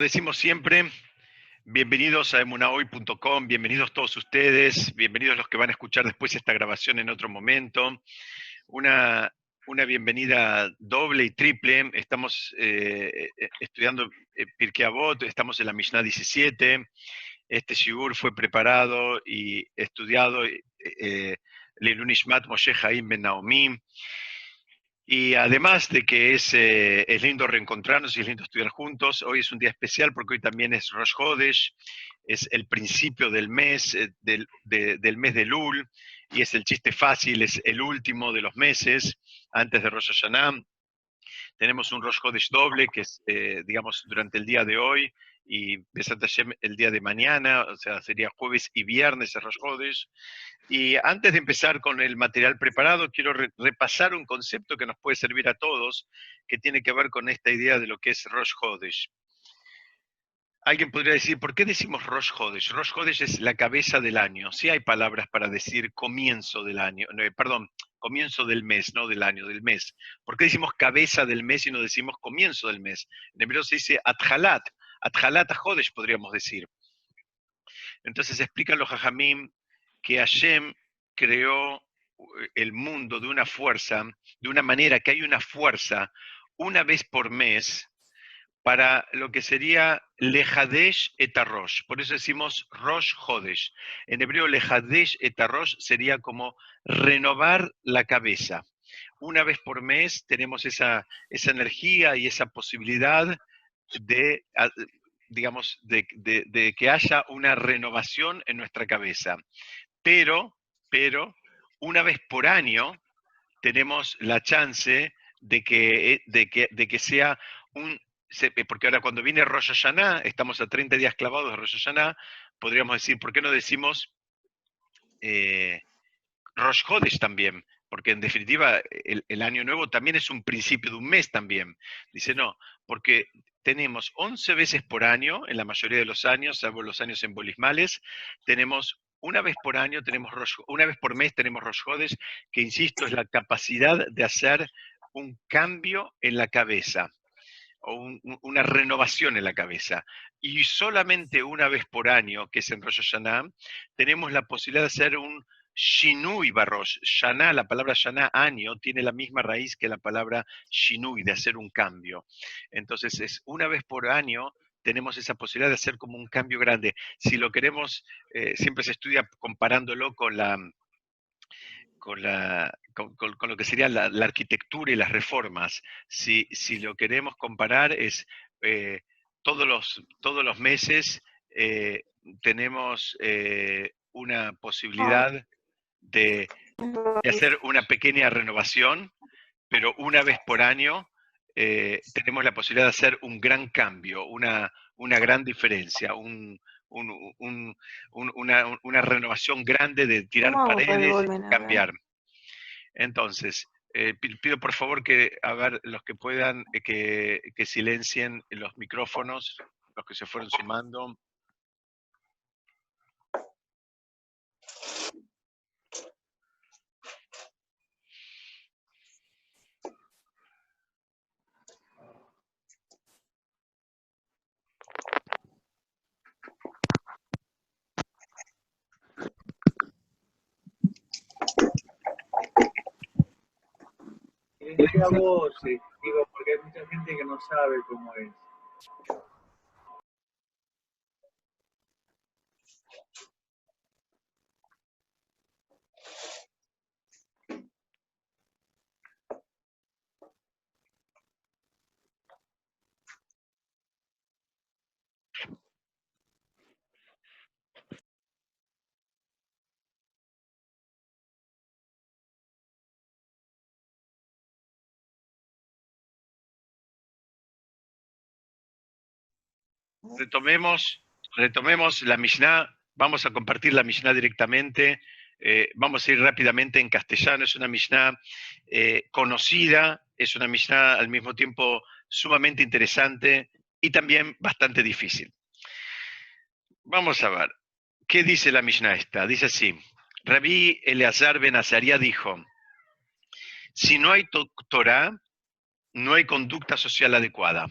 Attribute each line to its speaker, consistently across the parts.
Speaker 1: Decimos siempre, bienvenidos a emunahoy.com, bienvenidos todos ustedes, bienvenidos los que van a escuchar después esta grabación en otro momento. Una, una bienvenida doble y triple. Estamos estudiando Pirkei Avot, estamos en la Mishnah 17. Este shiur fue preparado y estudiado Leilun Nishmat Moshe Chaim Ben Naomi. Y además de que es lindo reencontrarnos y es lindo estudiar juntos, hoy es un día especial porque hoy también es Rosh Hodesh, es el principio del mes, del mes de Elul, y es el chiste fácil, es el último de los meses antes de Rosh Hashanah. Tenemos un Rosh Hodesh doble, que es, digamos, durante el día de hoy, y Besat Hashem el día de mañana, o sea, sería jueves y viernes el Rosh Hodesh. Y antes de empezar con el material preparado, quiero repasar un concepto que nos puede servir a todos, que tiene que ver con esta idea de lo que es Rosh Hodesh. Alguien podría decir, ¿por qué decimos Rosh Hodesh? Rosh Hodesh es la cabeza del año. Sí hay palabras para decir comienzo del año, perdón, comienzo del mes, no del año, del mes. ¿Por qué decimos cabeza del mes y no decimos comienzo del mes? En hebreo se dice Athalat, Athalat Hodesh podríamos decir. Entonces explican los Jajamim que Hashem creó el mundo de una fuerza, de una manera que hay una fuerza una vez por mes para lo que sería Lehadesh et Rosh. Por eso decimos Rosh Hodesh. En hebreo Lehadesh et Rosh sería como renovar la cabeza. Una vez por mes tenemos esa energía y esa posibilidad de, digamos, de que haya una renovación en nuestra cabeza. Pero, una vez por año tenemos la chance de que sea un... Porque ahora cuando viene Rosh Hashanah, estamos a 30 días clavados de Rosh Hashanah, podríamos decir, ¿por qué no decimos Rosh Hodesh también? Porque en definitiva el año nuevo también es un principio de un mes también. Dice, no, porque tenemos 11 veces por año, en la mayoría de los años, salvo los años embolismales, tenemos una vez por año, una vez por mes tenemos Rosh Hodesh, que insisto, es la capacidad de hacer un cambio en la cabeza, o una renovación en la cabeza. Y solamente una vez por año, que es en Rosh Hashanah, tenemos la posibilidad de hacer un Shinui Barosh. Shana, la palabra Shana, año, tiene la misma raíz que la palabra Shinui, de hacer un cambio. Entonces, es una vez por año tenemos esa posibilidad de hacer como un cambio grande. Si lo queremos, siempre se estudia comparándolo con lo que sería la arquitectura y las reformas. Si lo queremos comparar es todos los meses tenemos una posibilidad de hacer una pequeña renovación, pero una vez por año tenemos la posibilidad de hacer un gran cambio, una gran diferencia, una renovación grande de tirar
Speaker 2: ¿Cómo hago para el
Speaker 1: paredes,
Speaker 2: volumen? A ver.
Speaker 1: cambiar. Entonces, pido por favor que, a ver, los que puedan, que silencien los micrófonos, los que se fueron sumando.
Speaker 3: Silencia voces, digo, porque hay mucha gente que no sabe cómo es.
Speaker 1: Retomemos la Mishnah, vamos a compartir la Mishnah directamente, vamos a ir rápidamente en castellano, es una Mishnah conocida, es una Mishnah al mismo tiempo sumamente interesante y también bastante difícil. Vamos a ver, ¿qué dice la Mishnah esta? Dice así, Rabí Eleazar ben Azaria dijo, si no hay Torah, no hay conducta social adecuada.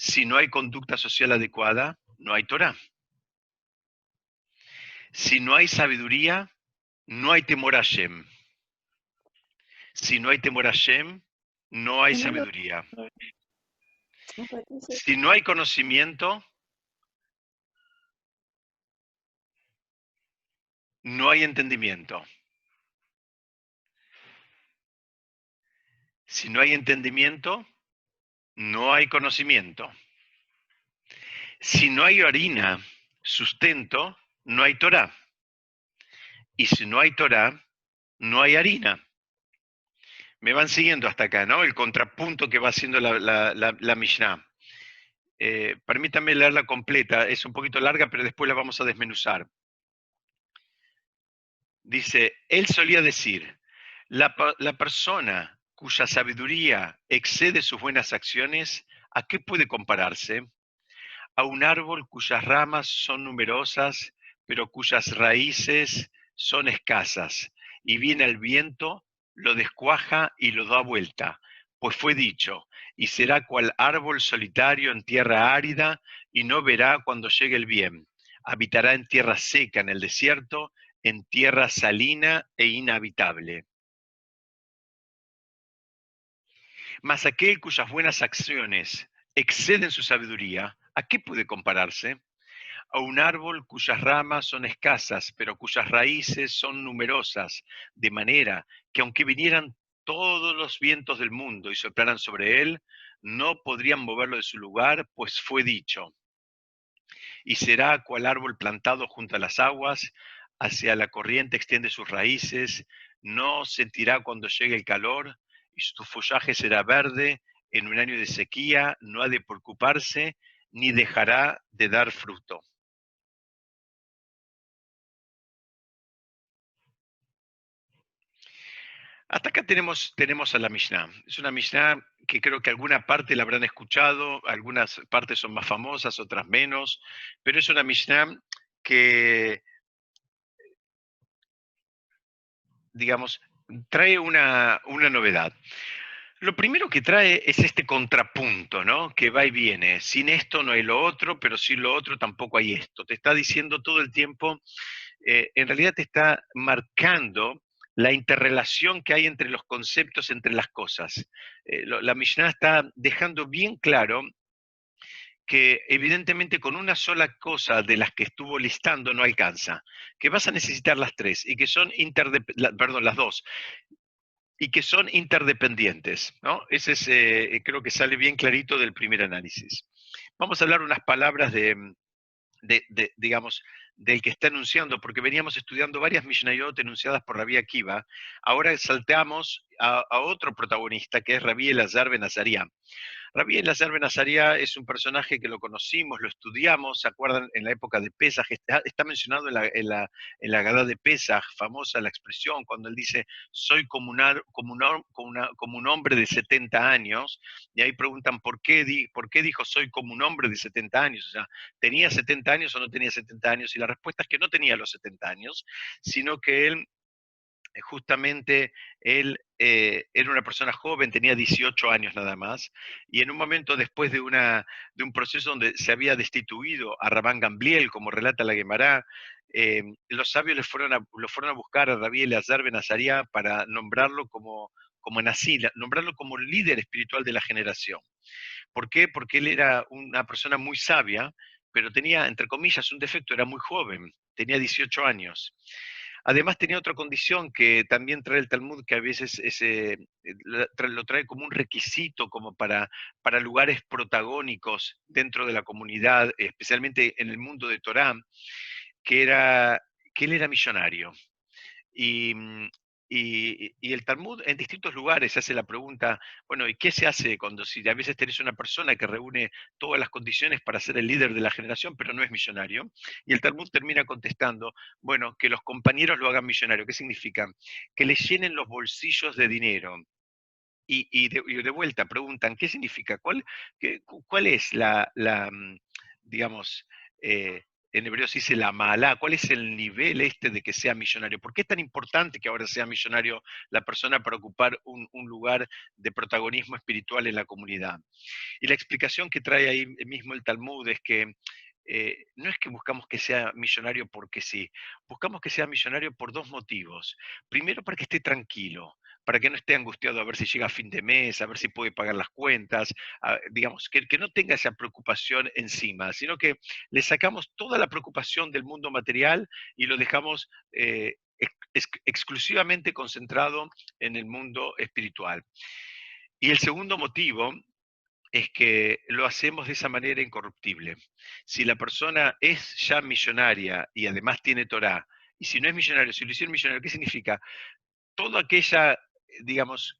Speaker 1: Si no hay conducta social adecuada, no hay Torah. Si no hay sabiduría, no hay temor a Hashem. Si no hay temor a Hashem, no hay sabiduría. Si no hay conocimiento, no hay entendimiento. Si no hay entendimiento, no hay conocimiento. Si no hay harina, sustento, no hay Torah. Y si no hay Torah, no hay harina. Me van siguiendo hasta acá, ¿no? El contrapunto que va haciendo la Mishnah. Permítanme leerla completa, es un poquito larga, pero después la vamos a desmenuzar. Dice, él solía decir, la persona cuya sabiduría excede sus buenas acciones, ¿a qué puede compararse? A un árbol cuyas ramas son numerosas, pero cuyas raíces son escasas, y viene el viento, lo descuaja y lo da vuelta, pues fue dicho, y será cual árbol solitario en tierra árida, y no verá cuando llegue el bien. Habitará en tierra seca en el desierto, en tierra salina e inhabitable. Mas aquel cuyas buenas acciones exceden su sabiduría, ¿a qué puede compararse? A un árbol cuyas ramas son escasas, pero cuyas raíces son numerosas, de manera que aunque vinieran todos los vientos del mundo y soplaran sobre él, no podrían moverlo de su lugar, pues fue dicho. Y será cual árbol plantado junto a las aguas, hacia la corriente extiende sus raíces, no sentirá cuando llegue el calor, y su follaje será verde, en un año de sequía no ha de preocuparse, ni dejará de dar fruto. Hasta acá tenemos a la Mishnah. Es una Mishnah que creo que alguna parte la habrán escuchado, algunas partes son más famosas, otras menos, pero es una Mishnah que, digamos, trae una novedad. Lo primero que trae es este contrapunto, ¿no? Que va y viene. Sin esto no hay lo otro, pero sin lo otro tampoco hay esto. Te está diciendo todo el tiempo, en realidad te está marcando la interrelación que hay entre los conceptos, entre las cosas. La Mishnah está dejando bien claro que evidentemente con una sola cosa de las que estuvo listando no alcanza, que vas a necesitar las tres y que son perdón, las dos, y que son interdependientes, ¿no? Ese es, creo que sale bien clarito del primer análisis. Vamos a hablar unas palabras digamos, del que está enunciando, porque veníamos estudiando varias Mishnayot enunciadas por Rabí Akiva. Ahora salteamos a otro protagonista, que es Rabí Elazar ben Azariah. Rabí Elazar ben Azariah es un personaje que lo conocimos, lo estudiamos, ¿se acuerdan? En la época de Pesaj, está mencionado en la Gadá de Pesaj, famosa la expresión, cuando él dice, soy como un hombre de 70 años, y ahí preguntan, ¿por qué dijo soy como un hombre de 70 años? O sea, ¿tenía 70 años o no tenía 70 años? Y la respuesta es que no tenía los 70 años, sino que él justamente era una persona joven, tenía 18 años nada más, y en un momento después de un proceso donde se había destituido a Rabán Gamliel, como relata la Gemara, los sabios lo fueron a buscar a Rabí Elazar ben Azariah para nombrarlo como Nasí, nombrarlo como líder espiritual de la generación. ¿Por qué? Porque él era una persona muy sabia, pero tenía, entre comillas, un defecto, era muy joven, tenía 18 años. Además tenía otra condición que también trae el Talmud, que a veces lo trae como un requisito como para lugares protagónicos dentro de la comunidad, especialmente en el mundo de Torá, que era que él era millonario. Y, y el Talmud en distintos lugares se hace la pregunta, bueno, ¿y qué se hace cuando si a veces tenés una persona que reúne todas las condiciones para ser el líder de la generación, pero no es millonario? Y el Talmud termina contestando, bueno, que los compañeros lo hagan millonario. ¿Qué significa? Que les llenen los bolsillos de dinero. Y de vuelta preguntan, ¿qué significa? ¿Cuál es digamos, en hebreo se dice la ma'alá, cuál es el nivel este de que sea millonario. ¿Por qué es tan importante que ahora sea millonario la persona para ocupar un lugar de protagonismo espiritual en la comunidad? Y la explicación que trae ahí mismo el Talmud es que no es que buscamos que sea millonario porque sí, buscamos que sea millonario por dos motivos. Primero, para que esté tranquilo, para que no esté angustiado a ver si llega a fin de mes, a ver si puede pagar las cuentas, digamos, que no tenga esa preocupación encima, sino que le sacamos toda la preocupación del mundo material y lo dejamos exclusivamente concentrado en el mundo espiritual. Y el segundo motivo es que lo hacemos de esa manera incorruptible. Si la persona es ya millonaria y además tiene Torá, y si no es millonario, si lo hicieron millonario, ¿qué significa? Toda aquella, digamos,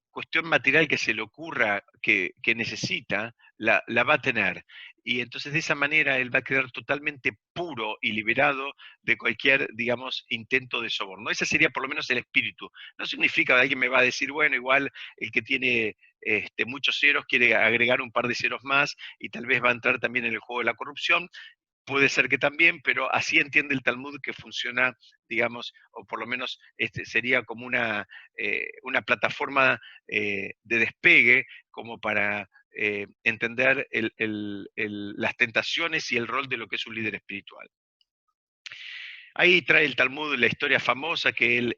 Speaker 1: cuestión material que se le ocurra que necesita, la va a tener. Y entonces de esa manera él va a quedar totalmente puro y liberado de cualquier, digamos, intento de soborno. Ese sería por lo menos el espíritu. No significa que alguien me va a decir, bueno, igual el que tiene muchos ceros quiere agregar un par de ceros más y tal vez va a entrar también en el juego de la corrupción. Puede ser que también, pero así entiende el Talmud que funciona, digamos, o por lo menos sería como una plataforma de despegue como para entender las tentaciones y el rol de lo que es un líder espiritual. Ahí trae el Talmud la historia famosa que él,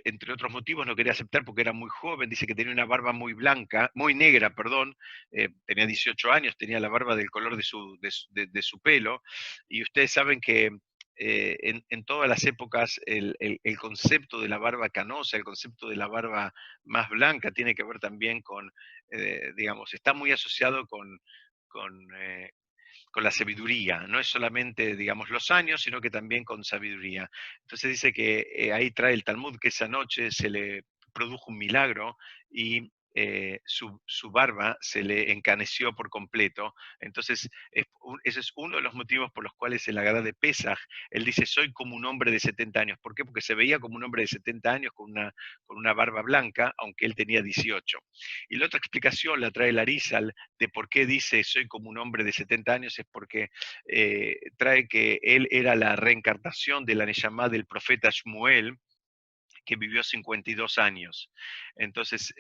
Speaker 1: entre otros motivos, no quería aceptar porque era muy joven, dice que tenía una barba muy blanca, muy negra, perdón, tenía 18 años, tenía la barba del color de su pelo, y ustedes saben que en todas las épocas el concepto de la barba canosa, el concepto de la barba más blanca tiene que ver también con, digamos, está muy asociado con con la sabiduría, no es solamente, digamos, los años, sino que también con sabiduría. Entonces dice que ahí trae el Talmud que esa noche se le produjo un milagro y su barba se le encaneció por completo. Entonces, ese es uno de los motivos por los cuales en la Gada de Pesaj, él dice, soy como un hombre de 70 años. ¿Por qué? Porque se veía como un hombre de 70 años con una barba blanca, aunque él tenía 18. Y la otra explicación la trae el Arizal de por qué dice soy como un hombre de 70 años, es porque trae que él era la reencarnación de la Neyamá del profeta Shmuel, que vivió 52 años. Entonces,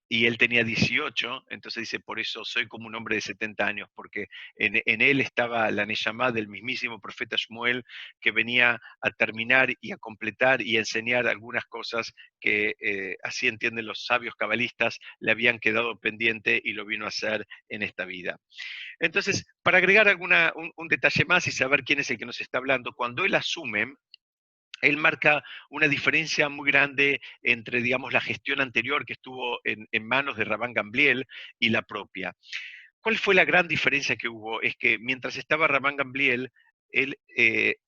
Speaker 1: y él tenía 18, entonces dice, por eso soy como un hombre de 70 años, porque en él estaba la Neyamá del mismísimo profeta Shmuel, que venía a terminar y a completar y a enseñar algunas cosas que así entienden los sabios cabalistas, le habían quedado pendiente y lo vino a hacer en esta vida. Entonces, para agregar un detalle más y saber quién es el que nos está hablando, cuando él asume, él marca una diferencia muy grande entre, digamos, la gestión anterior que estuvo en manos de Rabán Gamliel y la propia. ¿Cuál fue la gran diferencia que hubo? Es que mientras estaba Rabán Gamliel, él,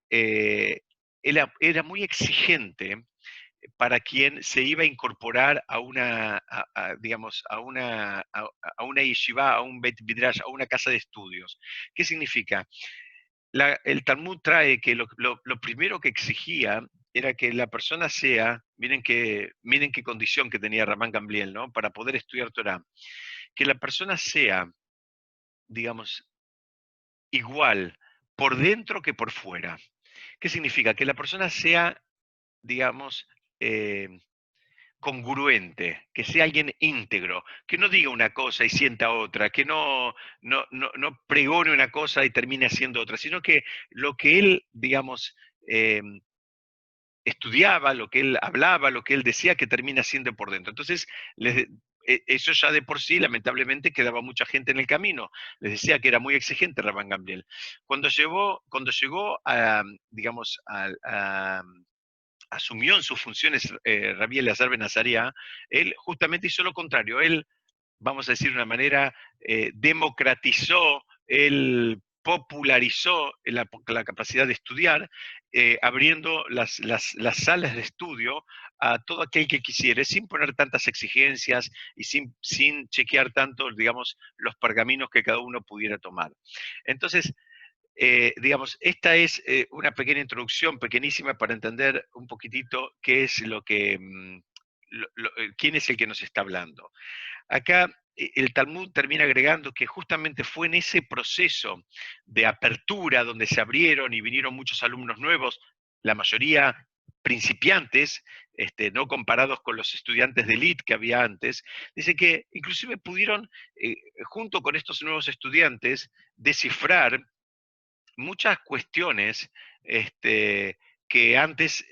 Speaker 1: era muy exigente para quien se iba a incorporar a digamos, a una yeshiva, a un Beit Midrash, a una casa de estudios. ¿Qué significa? El Talmud trae que lo primero que exigía era que la persona sea, miren qué condición que tenía Ramán Gamliel, ¿no? Para poder estudiar Torah, que la persona sea, digamos, igual por dentro que por fuera. ¿Qué significa? Que la persona sea, digamos, eh, congruente, que sea alguien íntegro, que no diga una cosa y sienta otra, que no pregone una cosa y termine haciendo otra, sino que lo que él, digamos, eh, estudiaba, lo que él hablaba, lo que él decía, que termina siendo por dentro. Entonces, eso ya de por sí, lamentablemente, quedaba mucha gente en el camino. Les decía que era muy exigente Rabán Gamliel. Cuando llegó a, digamos, asumió en sus funciones Rabí Eleazar Ben Azaria, él justamente hizo lo contrario. Él, vamos a decir de una manera, democratizó, él popularizó la capacidad de estudiar, abriendo las salas de estudio a todo aquel que quisiera, sin poner tantas exigencias y sin chequear tanto, digamos, los pergaminos que cada uno pudiera tomar. Entonces, digamos, esta es una pequeña introducción, pequeñísima, para entender un poquitito qué es quién es el que nos está hablando. Acá el Talmud termina agregando que justamente fue en ese proceso de apertura donde se abrieron y vinieron muchos alumnos nuevos, la mayoría principiantes, no comparados con los estudiantes de élite que había antes, dice que inclusive pudieron, junto con estos nuevos estudiantes, descifrar muchas cuestiones que antes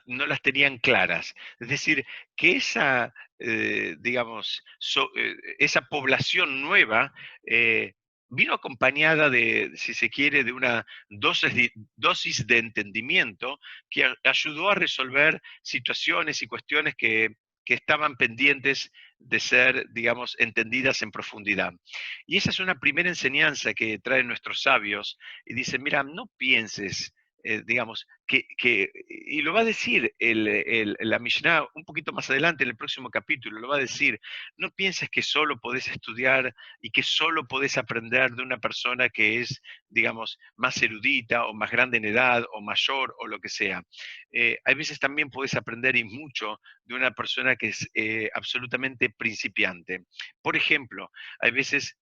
Speaker 1: no las tenían claras. Es decir, que esa, digamos, esa población nueva vino acompañada de, si se quiere, de una dosis de entendimiento que ayudó a resolver situaciones y cuestiones que estaban pendientes de ser, digamos, entendidas en profundidad. Y esa es una primera enseñanza que traen nuestros sabios y dicen, mira, no pienses, digamos, y lo va a decir la Mishnah un poquito más adelante en el próximo capítulo, lo va a decir, no pienses que solo podés estudiar y que solo podés aprender de una persona que es, digamos, más erudita o más grande en edad o mayor o lo que sea. Hay veces también podés aprender y mucho de una persona que es absolutamente principiante. Por ejemplo, hay veces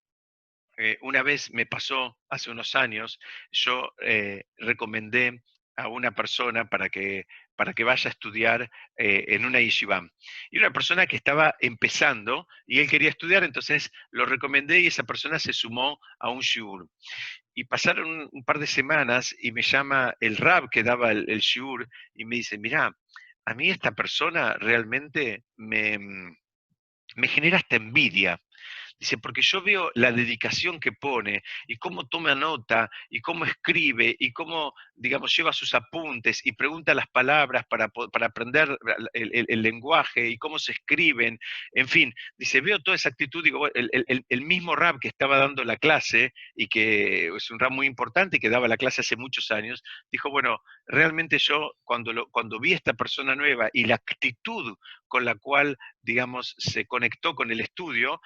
Speaker 1: una vez me pasó, hace unos años, yo recomendé a una persona para que vaya a estudiar en una yeshiva. Y una persona que estaba empezando y él quería estudiar, entonces lo recomendé y esa persona se sumó a un shiur. Y pasaron un par de semanas y me llama el rab que daba el shiur y me dice, mira, a mí esta persona realmente me genera hasta envidia. Dice, porque yo veo la dedicación que pone y cómo toma nota y cómo escribe y cómo, digamos, lleva sus apuntes y pregunta las palabras para aprender el lenguaje y cómo se escriben. En fin, dice, veo toda esa actitud. Digo, bueno, el mismo rab que estaba dando la clase y que es un rab muy importante y que daba la clase hace muchos años, dijo, bueno, realmente yo cuando vi a esta persona nueva y la actitud con la cual, digamos, se conectó con el estudio,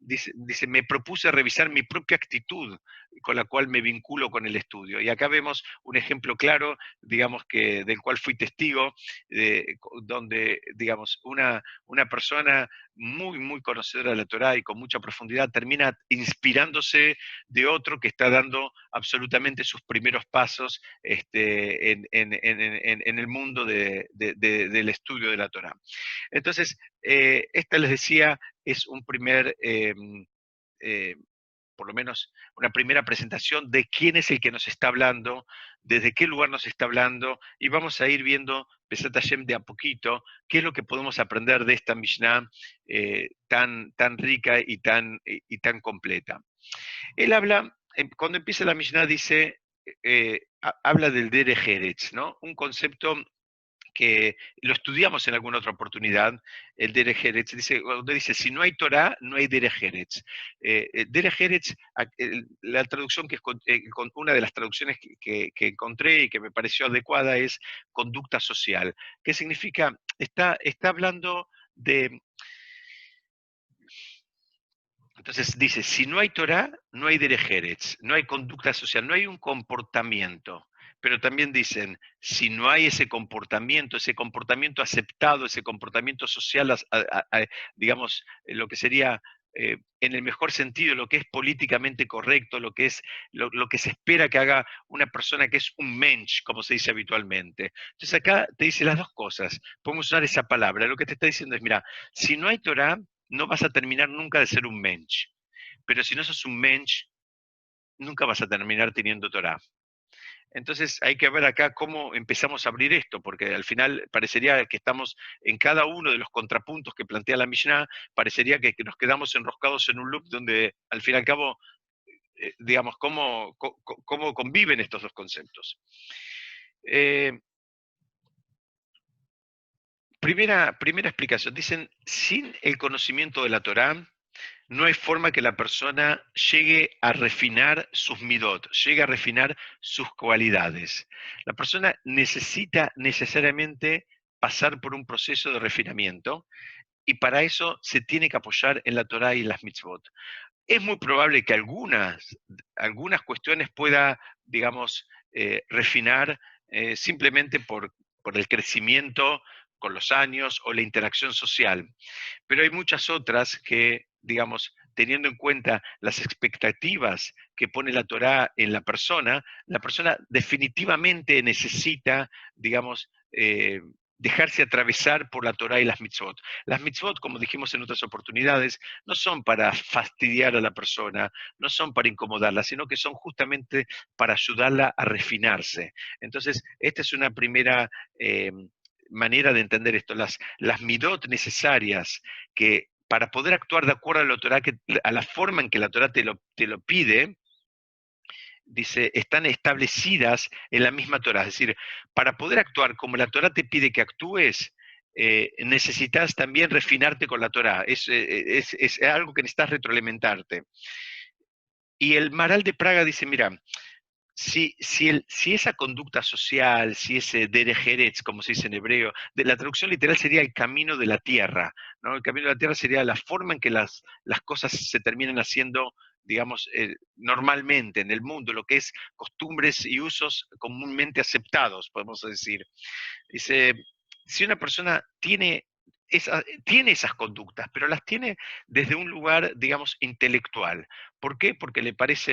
Speaker 1: dice, me propuse revisar mi propia actitud con la cual me vinculo con el estudio. Y acá vemos un ejemplo claro, digamos, del cual fui testigo, donde, digamos, una persona muy, muy conocedora de la Torá y con mucha profundidad termina inspirándose de otro que está dando absolutamente sus primeros pasos en el mundo del estudio de la Torá. Entonces, esta les decía, es un primer, eh, por lo menos una primera presentación de quién es el que nos está hablando, desde qué lugar nos está hablando, y vamos a ir viendo, Besat Hashem, de a poquito, qué es lo que podemos aprender de esta Mishnah tan rica y tan completa. Él habla, cuando empieza la Mishnah dice, habla del Derech Eretz, ¿no? Un concepto que lo estudiamos en alguna otra oportunidad, el Derech Eretz, donde dice, si no hay Torah, no hay Derech Eretz. Derech Eretz, la traducción que es una de las traducciones que encontré y que me pareció adecuada es conducta social, que significa, está hablando de... Entonces dice, si no hay Torah, no hay Derech Eretz, no hay conducta social, no hay un comportamiento. Pero también dicen, si no hay ese comportamiento aceptado, ese comportamiento social, digamos, lo que sería en el mejor sentido, lo que es políticamente correcto, lo que es lo que se espera que haga una persona que es un mensch, como se dice habitualmente. Entonces acá te dice las dos cosas, podemos usar esa palabra. Lo que te está diciendo es, mira, si no hay Torah, no vas a terminar nunca de ser un mensch. Pero si no sos un mensch, nunca vas a terminar teniendo Torah. Entonces hay que ver acá cómo empezamos a abrir esto, porque al final parecería que estamos en cada uno de los contrapuntos que plantea la Mishnah, parecería que nos quedamos enroscados en un loop donde al fin y al cabo, digamos, cómo conviven estos dos conceptos. Primera explicación, dicen, sin el conocimiento de la Torah, no hay forma que la persona llegue a refinar sus midot, llegue a refinar sus cualidades. La persona necesita necesariamente pasar por un proceso de refinamiento y para eso se tiene que apoyar en la Torá y en las mitzvot. Es muy probable que algunas cuestiones pueda, digamos, refinar simplemente por el crecimiento con los años o la interacción social. Pero hay muchas otras que digamos, teniendo en cuenta las expectativas que pone la Torá en la persona definitivamente necesita, digamos, dejarse atravesar por la Torá y las mitzvot. Las mitzvot, como dijimos en otras oportunidades, no son para fastidiar a la persona, no son para incomodarla, sino que son justamente para ayudarla a refinarse. Entonces, esta es una primera manera de entender esto. Las midot necesarias que para poder actuar de acuerdo a la Torá, a la forma en que la Torá te lo pide, dice, están establecidas en la misma Torá. Es decir, para poder actuar como la Torá te pide que actúes, necesitas también refinarte con la Torá. Es algo que necesitas retroalimentarte. Y el Maral de Praga dice, mira, si esa conducta social, si ese derech eretz, como se dice en hebreo, la traducción literal sería el camino de la tierra, ¿no? El camino de la tierra sería la forma en que las cosas se terminan haciendo, digamos, normalmente en el mundo, lo que es costumbres y usos comúnmente aceptados, podemos decir. Dice, si una persona tiene esas conductas, pero las tiene desde un lugar, digamos, intelectual. ¿Por qué? Porque le parece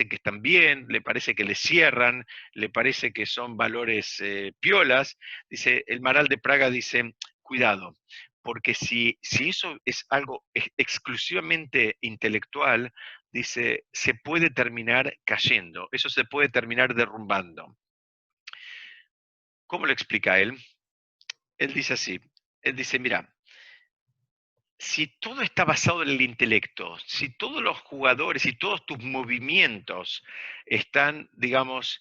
Speaker 1: que están bien, le parece que le cierran, le parece que son valores piolas. Dice, el Maral de Praga dice, cuidado, porque si eso es algo exclusivamente intelectual, dice, se puede terminar cayendo, eso se puede terminar derrumbando. ¿Cómo lo explica él? Él dice así, él dice, mira, si todo está basado en el intelecto, si todos los jugadores y todos tus movimientos están, digamos,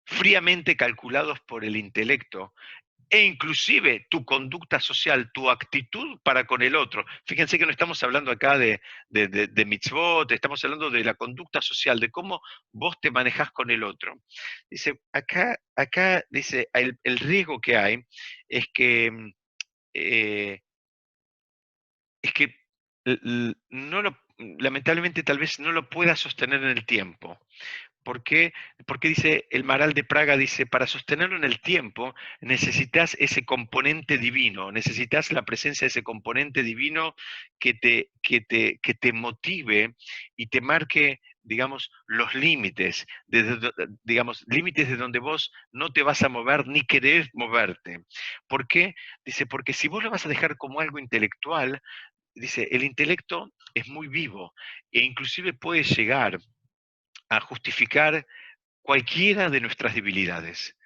Speaker 1: fríamente calculados por el intelecto, e inclusive tu conducta social, tu actitud para con el otro. Fíjense que no estamos hablando acá de mitzvot, estamos hablando de la conducta social, de cómo vos te manejás con el otro. Dice, acá dice, el riesgo que hay es que eh, es que no lamentablemente tal vez no lo pueda sostener en el tiempo. ¿Por qué? Porque dice el Maral de Praga, dice, para sostenerlo en el tiempo necesitas ese componente divino, necesitas la presencia de ese componente divino que te motive y te marque, digamos, los límites, digamos, límites de donde vos no te vas a mover ni querés moverte. ¿Por qué? Dice, porque si vos lo vas a dejar como algo intelectual, dice, el intelecto es muy vivo e inclusive puede llegar a justificar cualquiera de nuestras debilidades.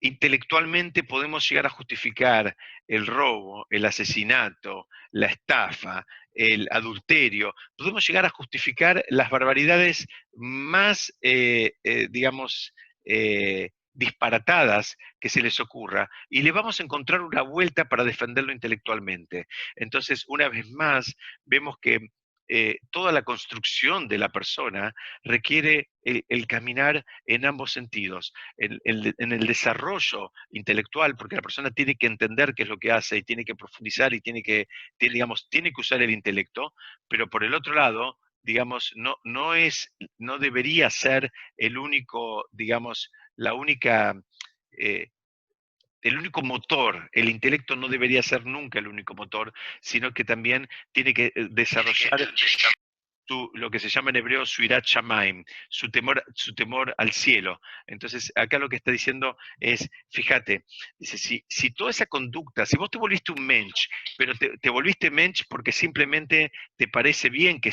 Speaker 1: Intelectualmente podemos llegar a justificar el robo, el asesinato, la estafa, el adulterio, podemos llegar a justificar las barbaridades más, digamos, disparatadas que se les ocurra y le vamos a encontrar una vuelta para defenderlo intelectualmente. Entonces, una vez más, vemos que toda la construcción de la persona requiere el caminar en ambos sentidos, en el desarrollo intelectual, porque la persona tiene que entender qué es lo que hace y tiene que profundizar y digamos, tiene que usar el intelecto, pero por el otro lado, digamos, no debería ser el único, digamos, la única, eh, el único motor, el intelecto no debería ser nunca el único motor, sino que también tiene que desarrollar lo que se llama en hebreo su irat shamaim, su temor al cielo. Entonces, acá lo que está diciendo es, fíjate, dice, si toda esa conducta, si vos te volviste un mensch, pero te volviste mensch porque simplemente te parece bien, que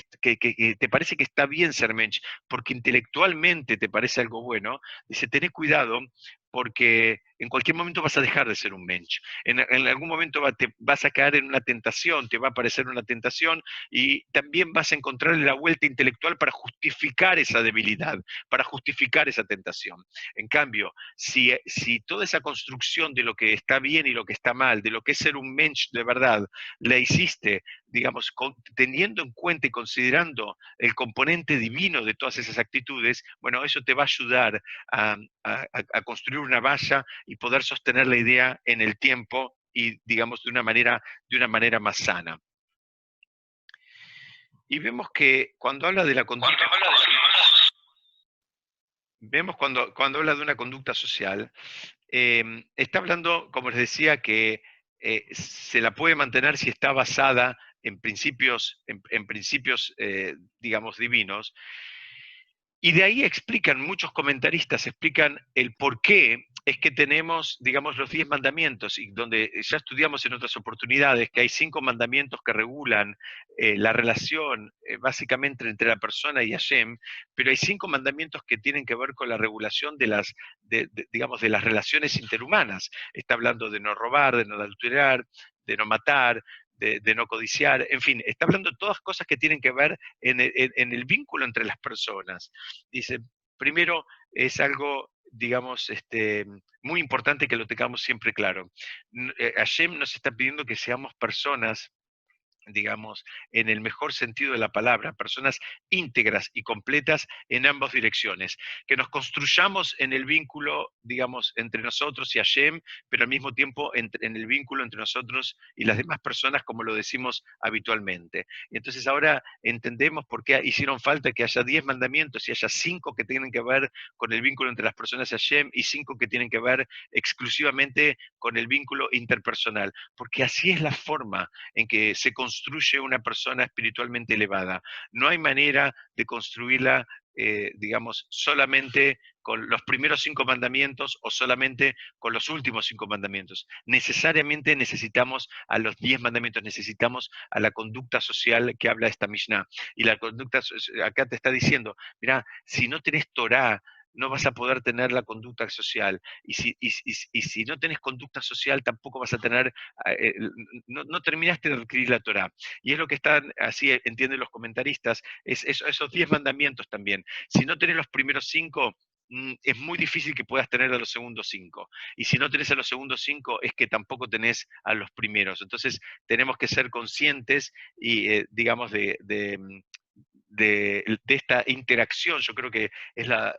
Speaker 1: te parece que está bien ser mensch, porque intelectualmente te parece algo bueno, dice, tenés cuidado porque en cualquier momento vas a dejar de ser un mensch. En algún momento te vas a caer en una tentación, te va a aparecer una tentación y también vas a encontrarle la vuelta intelectual para justificar esa debilidad, para justificar esa tentación. En cambio, si toda esa construcción de lo que está bien y lo que está mal, de lo que es ser un mensch de verdad, la hiciste, digamos, teniendo en cuenta y considerando el componente divino de todas esas actitudes, bueno, eso te va a ayudar a construir una valla y poder sostener la idea en el tiempo y, digamos, de una manera más sana. Y vemos que cuando habla de la conducta, vemos cuando habla de una conducta social, está hablando, como les decía, que se la puede mantener si está basada en principios digamos, divinos. Y de ahí explican, muchos comentaristas explican el por qué es que tenemos, digamos, los 10 mandamientos, y donde ya estudiamos en otras oportunidades que hay 5 mandamientos que regulan la relación básicamente entre la persona y Hashem, pero hay 5 mandamientos que tienen que ver con la regulación de las, digamos, de las relaciones interhumanas. Está hablando de no robar, de no adulterar, de no matar, de no codiciar, en fin, está hablando de todas cosas que tienen que ver en el vínculo entre las personas. Dice, primero es algo, digamos, muy importante que lo tengamos siempre claro. Hashem nos está pidiendo que seamos personas, digamos, en el mejor sentido de la palabra, personas íntegras y completas en ambas direcciones, que nos construyamos en el vínculo, digamos, entre nosotros y Hashem, pero al mismo tiempo en el vínculo entre nosotros y las demás personas, como lo decimos habitualmente. Y entonces ahora entendemos por qué hicieron falta que haya 10 mandamientos y haya 5 que tienen que ver con el vínculo entre las personas y Hashem y 5 que tienen que ver exclusivamente con el vínculo interpersonal, porque así es la forma en que se construye una persona espiritualmente elevada. No hay manera de construirla, digamos, solamente con los primeros 5 mandamientos o solamente con los últimos 5 mandamientos. Necesariamente necesitamos a los 10 mandamientos, necesitamos a la conducta social que habla esta Mishnah. Y la conducta, acá te está diciendo, mira, si no tenés Torah, no vas a poder tener la conducta social. Y si no tenés conducta social, tampoco vas a tener, no terminaste de adquirir la Torah. Y es lo que están, así entienden los comentaristas, esos 10 mandamientos también. Si no tenés los primeros 5, es muy difícil que puedas tener a los segundos 5. Y si no tenés a los segundos 5, es que tampoco tenés a los primeros. Entonces tenemos que ser conscientes y, digamos, de esta interacción. Yo creo que es la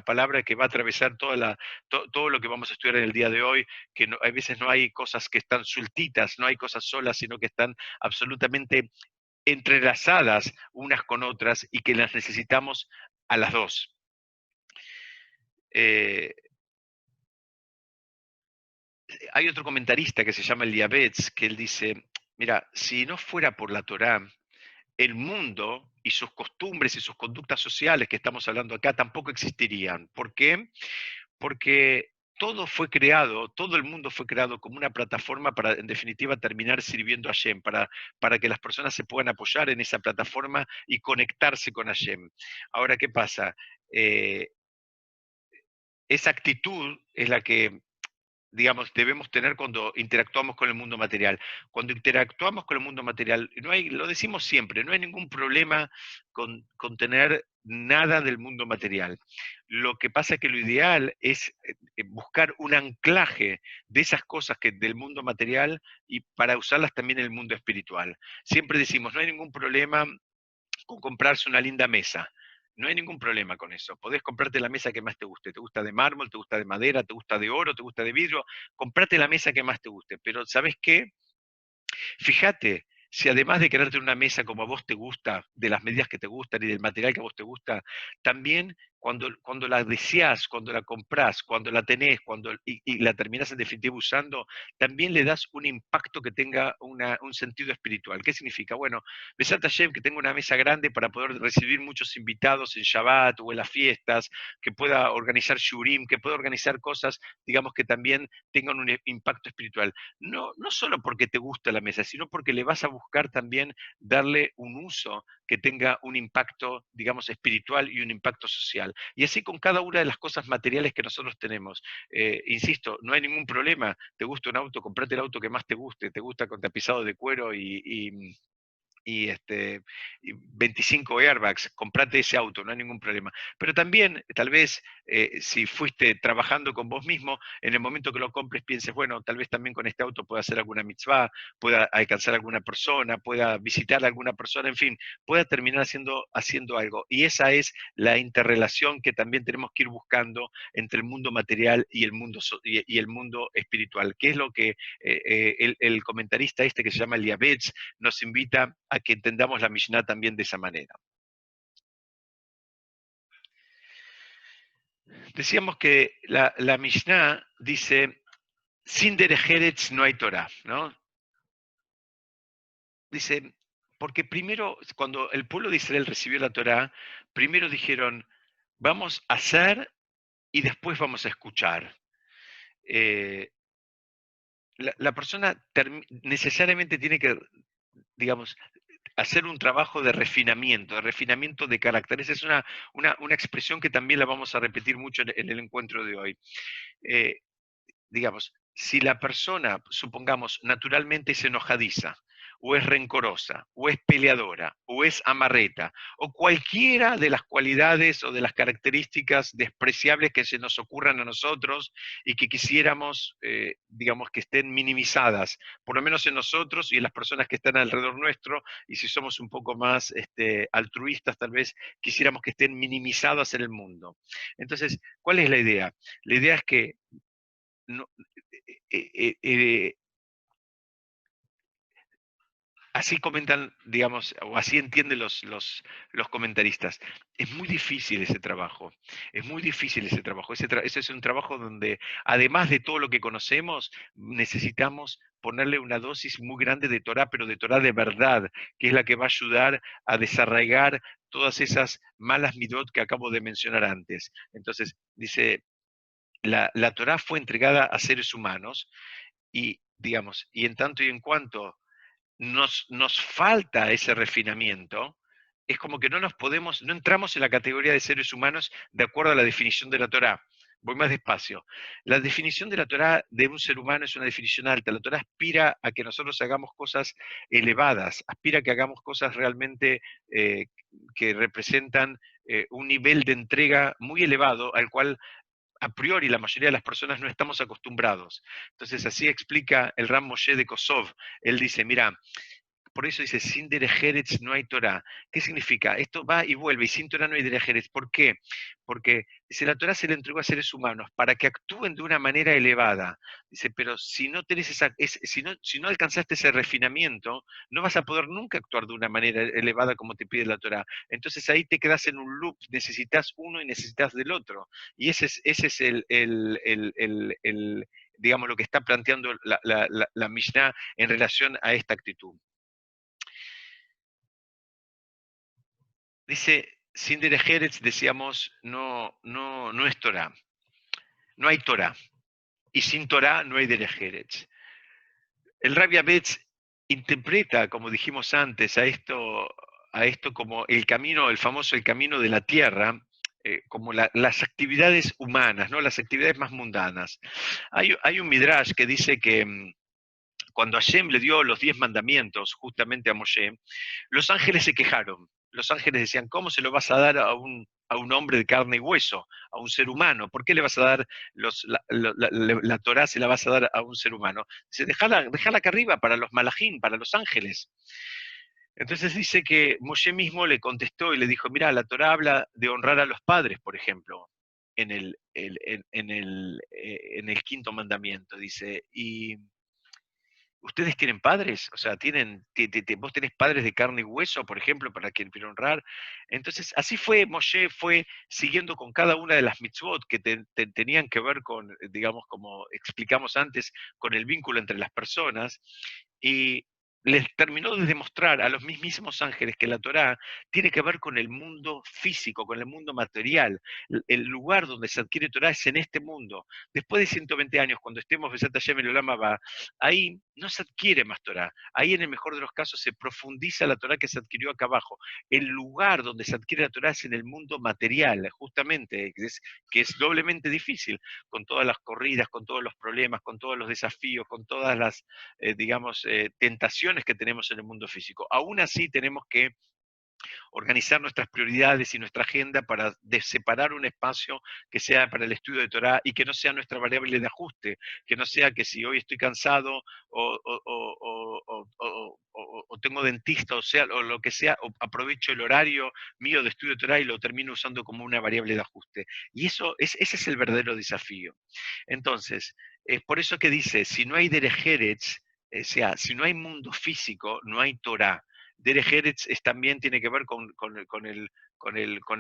Speaker 1: palabra que va a atravesar todo lo que vamos a estudiar en el día de hoy, que a veces no hay cosas que están sueltitas, no hay cosas solas, sino que están absolutamente entrelazadas unas con otras y que las necesitamos a las dos. Hay otro comentarista que se llama el Diabetz, que él dice, mira, si no fuera por la Torá, el mundo y sus costumbres y sus conductas sociales que estamos hablando acá tampoco existirían. ¿Por qué? Porque todo fue creado, todo el mundo fue creado como una plataforma para, en definitiva, terminar sirviendo a Hashem, para que las personas se puedan apoyar en esa plataforma y conectarse con Hashem. Ahora, ¿qué pasa? Esa actitud es la que, digamos, debemos tener cuando interactuamos con el mundo material. Cuando interactuamos con el mundo material, no hay, lo decimos siempre, no hay ningún problema con tener nada del mundo material. Lo que pasa es que lo ideal es buscar un anclaje de esas cosas del mundo material y para usarlas también en el mundo espiritual. Siempre decimos, no hay ningún problema con comprarse una linda mesa. No hay ningún problema con eso. Podés comprarte la mesa que más te guste. Te gusta de mármol, te gusta de madera, te gusta de oro, te gusta de vidrio. Comprate la mesa que más te guste. Pero ¿sabes qué? Fíjate, si además de quererte una mesa como a vos te gusta, de las medidas que te gustan y del material que a vos te gusta, también cuando la deseás, cuando la comprás, cuando la tenés, y la terminás en definitiva usando, también le das un impacto que tenga un sentido espiritual. ¿Qué significa? Bueno, besate a Hashem que tenga una mesa grande para poder recibir muchos invitados en Shabbat o en las fiestas, que pueda organizar shurim, que pueda organizar cosas, digamos, que también tengan un impacto espiritual. No, no solo porque te gusta la mesa, sino porque le vas a buscar también darle un uso que tenga un impacto, digamos, espiritual y un impacto social. Y así con cada una de las cosas materiales que nosotros tenemos. Insisto, no hay ningún problema. Te gusta un auto, comprate el auto que más te guste. Te gusta con tapizado de cuero y 25 airbags, comprate ese auto, no hay ningún problema. Pero también, tal vez, si fuiste trabajando con vos mismo, en el momento que lo compres pienses, bueno, tal vez también con este auto pueda hacer alguna mitzvah, pueda alcanzar a alguna persona, pueda visitar a alguna persona, en fin, pueda terminar haciendo algo. Y esa es la interrelación que también tenemos que ir buscando entre el mundo material y el mundo, y el mundo espiritual, que es lo que el comentarista que se llama Liabetz nos invita a que entendamos la Mishnah también de esa manera. Decíamos que la Mishnah dice, sin Derech Eretz no hay Torah, ¿no? dice, porque primero, cuando el pueblo de Israel recibió la Torá, primero dijeron, vamos a hacer y después vamos a escuchar. Eh, la persona necesariamente tiene que, digamos, hacer un trabajo de refinamiento de carácter. Esa es una expresión que también la vamos a repetir mucho en el encuentro de hoy. Eh, digamos, si la persona, supongamos, naturalmente es enojadiza, o es rencorosa, o es peleadora, o es amarreta, o cualquiera de las cualidades o de las características despreciables que se nos ocurran a nosotros y que quisiéramos, digamos, que estén minimizadas, por lo menos en nosotros y en las personas que están alrededor nuestro, y si somos un poco más altruistas, tal vez quisiéramos que estén minimizadas en el mundo. Entonces, ¿cuál es la idea? La idea es que no, eh, eh, eh, así comentan, digamos, o así entienden los comentaristas. Es muy difícil ese trabajo, es muy difícil ese trabajo. Ese es un trabajo donde, además de todo lo que conocemos, necesitamos ponerle una dosis muy grande de Torah, pero de Torah de verdad, que es la que va a ayudar a desarraigar todas esas malas midot que acabo de mencionar antes. Entonces, dice, la Torah fue entregada a seres humanos y, digamos, y en tanto y en cuanto nos falta ese refinamiento, es como que no entramos en la categoría de seres humanos de acuerdo a la definición de la Torá. Voy más despacio. La definición de la Torá de un ser humano es una definición alta. La Torá aspira a que nosotros hagamos cosas elevadas, aspira a que hagamos cosas realmente eh, que representan un nivel de entrega muy elevado al cual a priori la mayoría de las personas no estamos acostumbrados. Entonces así explica el Ram Moshe de Kosov. Él dice, mira, por eso dice, sin Derejeretz no hay Torah. ¿Qué significa? Esto va y vuelve, y sin Torah no hay Derejeretz. ¿Por qué? Porque dice, la Torah se le entregó a seres humanos para que actúen de una manera elevada. Dice, pero si no tenés si no alcanzaste ese refinamiento, no vas a poder nunca actuar de una manera elevada como te pide la Torah. Entonces ahí te quedas en un loop, necesitas uno y necesitas del otro. Y ese es digamos, lo que está planteando la Mishnah en relación a esta actitud. Dice, sin Derejeretz decíamos, no es Torah. No hay Torah. Y sin Torah no hay Derejeretz. El Rabbi Abetz interpreta, como dijimos antes, a esto como el camino, el famoso el camino de la tierra, como las actividades humanas, ¿no? Las actividades más mundanas. Hay un midrash que dice que cuando Hashem le dio los 10 mandamientos justamente a Moshe, los ángeles se quejaron. Los ángeles decían, ¿cómo se lo vas a dar a un hombre de carne y hueso, a un ser humano? ¿Por qué le vas a dar la Torá, se la vas a dar a un ser humano? Dice, dejala acá arriba para los malajín, para los ángeles. Entonces dice que Moshe mismo le contestó y le dijo, mira, la Torá habla de honrar a los padres, por ejemplo, en el quinto mandamiento, dice, y ¿ustedes tienen padres? O sea, vos tenés padres de carne y hueso, por ejemplo, para quien quiera honrar. Entonces, así fue, Moshe fue siguiendo con cada una de las mitzvot que tenían que ver con, digamos, como explicamos antes, con el vínculo entre las personas. Y les terminó de demostrar a los mismísimos ángeles que la Torá tiene que ver con el mundo físico, con el mundo material. El lugar donde se adquiere Torá es en este mundo. Después de 120 años, cuando estemos Besat Hashem en el Olam Abba, ahí no se adquiere más Torah. Ahí en el mejor de los casos se profundiza la Torah que se adquirió acá abajo. El lugar donde se adquiere la Torah es en el mundo material, justamente, que es doblemente difícil, con todas las corridas, con todos los problemas, con todos los desafíos, con todas las, digamos, tentaciones que tenemos en el mundo físico. Aún así tenemos que organizar nuestras prioridades y nuestra agenda para separar un espacio que sea para el estudio de Torah y que no sea nuestra variable de ajuste, que no sea que si hoy estoy cansado o tengo dentista, o lo que sea, aprovecho el horario mío de estudio de Torah y lo termino usando como una variable de ajuste. Y ese es el verdadero desafío. Entonces, es por eso que dice, si no hay derejeres, o sea, si no hay mundo físico, no hay Torah. Derech Eretz también tiene que ver con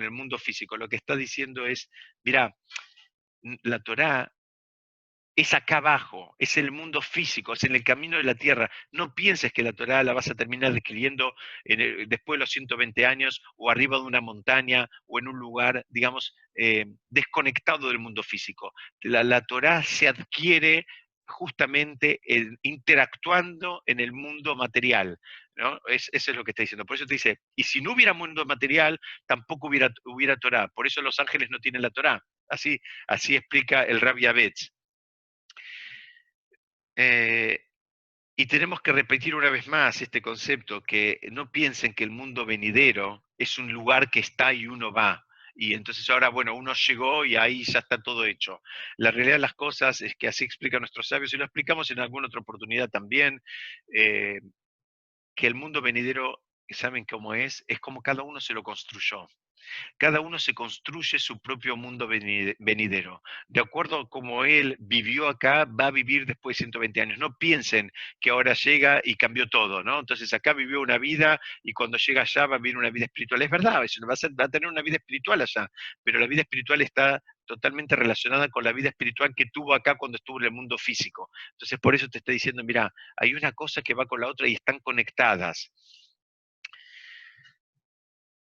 Speaker 1: el mundo físico. Lo que está diciendo es, mira, la Torá es acá abajo, es el mundo físico, es en el camino de la tierra. No pienses que la Torá la vas a terminar adquiriendo después de los 120 años o arriba de una montaña o en un lugar, digamos, desconectado del mundo físico. La Torá se adquiere justamente interactuando en el mundo material. ¿No? Eso es lo que está diciendo. Por eso te dice, y si no hubiera mundo material, tampoco hubiera Torá. Por eso los ángeles no tienen la Torá. Así explica el Rabbi Abetz. Eh, y tenemos que repetir una vez más este concepto, que no piensen que el mundo venidero es un lugar que está y uno va. Y entonces ahora, bueno, uno llegó y ahí ya está todo hecho. La realidad de las cosas es que así explican nuestros sabios y lo explicamos en alguna otra oportunidad también, eh, que el mundo venidero, ¿saben cómo es? Es como cada uno se lo construyó. Cada uno se construye su propio mundo venidero. De acuerdo a cómo él vivió acá, va a vivir después de 120 años. No piensen que ahora llega y cambió todo, ¿no? Entonces acá vivió una vida y cuando llega allá va a vivir una vida espiritual. Es verdad, va a tener una vida espiritual allá, pero la vida espiritual está totalmente relacionada con la vida espiritual que tuvo acá cuando estuvo en el mundo físico. Entonces por eso te estoy diciendo, mira, hay una cosa que va con la otra y están conectadas.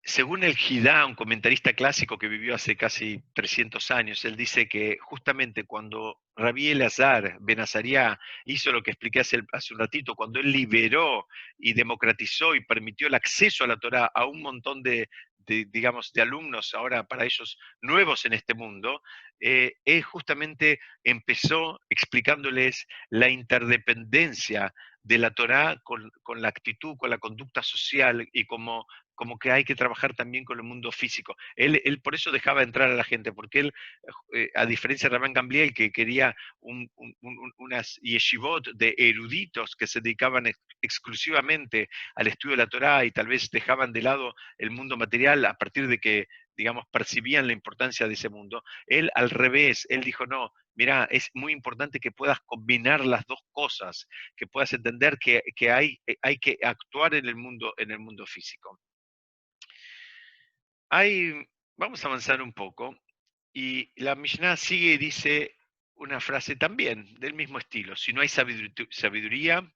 Speaker 1: Según el Gidá, un comentarista clásico que vivió hace casi 300 años, él dice que justamente cuando Rabí Elazar Ben Azariá hizo lo que expliqué hace un ratito, cuando él liberó y democratizó y permitió el acceso a la Torá a un montón digamos, de alumnos ahora para ellos nuevos en este mundo, él justamente empezó explicándoles la interdependencia de la Torá con la actitud, con la conducta social y como que hay que trabajar también con el mundo físico. Él por eso dejaba entrar a la gente, porque él, a diferencia de Rabban Gamliel, que quería unas yeshivot de eruditos que se dedicaban exclusivamente al estudio de la Torá y tal vez dejaban de lado el mundo material a partir de que, digamos, percibían la importancia de ese mundo, él al revés, él dijo, no, mira, es muy importante que puedas combinar las dos cosas, que puedas entender que hay que actuar en el mundo físico. Hay, vamos a avanzar un poco y la Mishnah sigue y dice una frase también del mismo estilo. Si no hay sabiduría,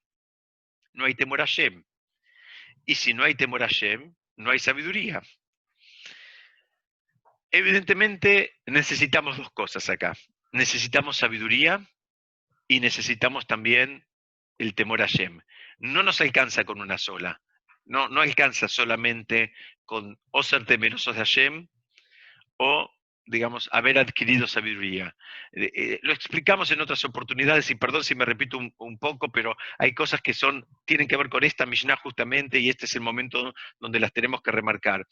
Speaker 1: no hay temor a Hashem. Y si no hay temor a Hashem, no hay sabiduría. Evidentemente necesitamos dos cosas acá. Necesitamos sabiduría y necesitamos también el temor a Hashem. No nos alcanza con una sola. No alcanza solamente con o ser temerosos de Hashem o, digamos, haber adquirido sabiduría. Lo explicamos en otras oportunidades y perdón si me repito un poco, pero hay cosas que tienen que ver con esta Mishnah justamente y este es el momento donde las tenemos que remarcar.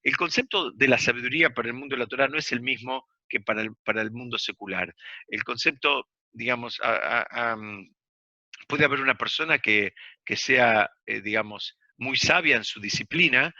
Speaker 1: El concepto de la sabiduría para el mundo de la Torah no es el mismo que para el mundo secular. El concepto, digamos, puede haber una persona que sea, digamos, muy sabia en su disciplina,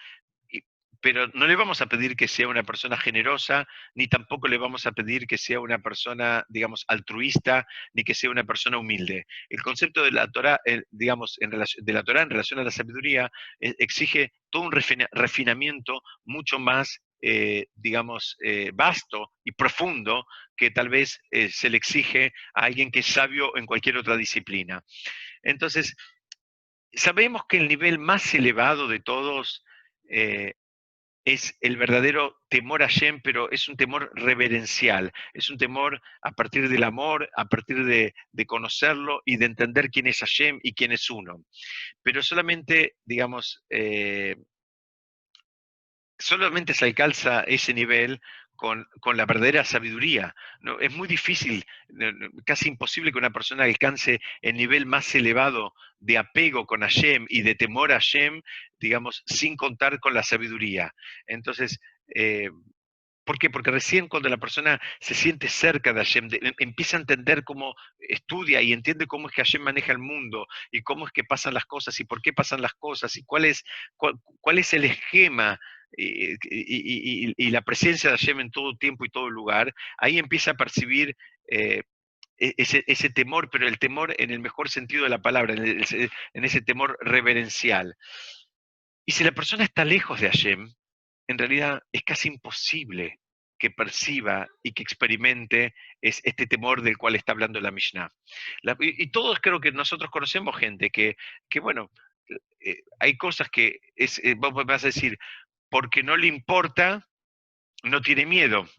Speaker 1: pero no le vamos a pedir que sea una persona generosa, ni tampoco le vamos a pedir que sea una persona, digamos, altruista, ni que sea una persona humilde. El concepto de la Torá, digamos, de la Torá en relación a la sabiduría, exige todo un refinamiento mucho más, digamos, vasto y profundo que tal vez se le exige a alguien que es sabio en cualquier otra disciplina. Entonces, sabemos que el nivel más elevado de todos es el verdadero temor a Hashem, pero es un temor reverencial, es un temor a partir del amor, a partir de conocerlo y de entender quién es Hashem y quién es uno. Pero solamente, digamos, solamente se alcanza ese nivel con la verdadera sabiduría. ¿No? Es muy difícil, casi imposible que una persona alcance el nivel más elevado de apego con Hashem y de temor a Hashem, digamos, sin contar con la sabiduría. Entonces, ¿por qué? Porque recién cuando la persona se siente cerca de Hashem, empieza a entender cómo estudia y entiende cómo es que Hashem maneja el mundo y cómo es que pasan las cosas y por qué pasan las cosas y cuál es el esquema y la presencia de Hashem en todo tiempo y todo lugar, ahí empieza a percibir ese temor, pero el temor en el mejor sentido de la palabra, en ese temor reverencial. Y si la persona está lejos de Hashem, en realidad es casi imposible que perciba y que experimente es este temor del cual está hablando la Mishnah. Y todos creo que nosotros conocemos gente que bueno, hay cosas que vos vas a decir, porque no le importa, no tiene miedo.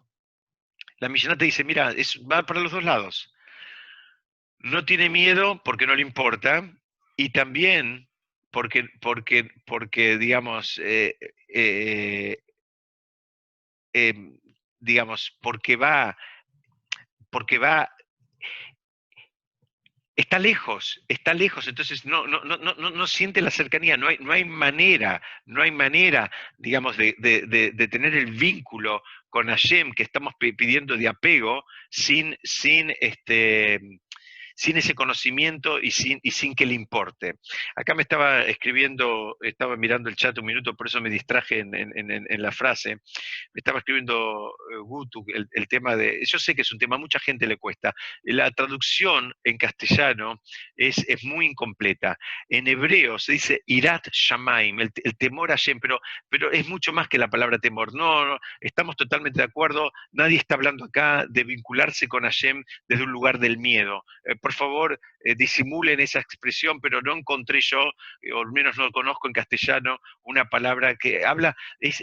Speaker 1: La Mishnah te dice, mira, va para los dos lados. No tiene miedo porque no le importa, y también porque digamos, em, digamos, porque va, está lejos, entonces no siente la cercanía, no hay manera, digamos, de tener el vínculo con Hashem que estamos pidiendo de apego sin ese conocimiento y sin que le importe. Acá me estaba escribiendo, estaba mirando el chat un minuto, por eso me distraje en la frase. Me estaba escribiendo Gutu, el tema de, yo sé que es un tema, a mucha gente le cuesta. La traducción en castellano es muy incompleta. En hebreo se dice Irat Shamaim, el temor a Hashem, pero es mucho más que la palabra temor. No, estamos totalmente de acuerdo, nadie está hablando acá de vincularse con Hashem desde un lugar del miedo. Por favor, disimulen esa expresión, pero no encontré yo, o al menos no conozco en castellano, una palabra que habla, es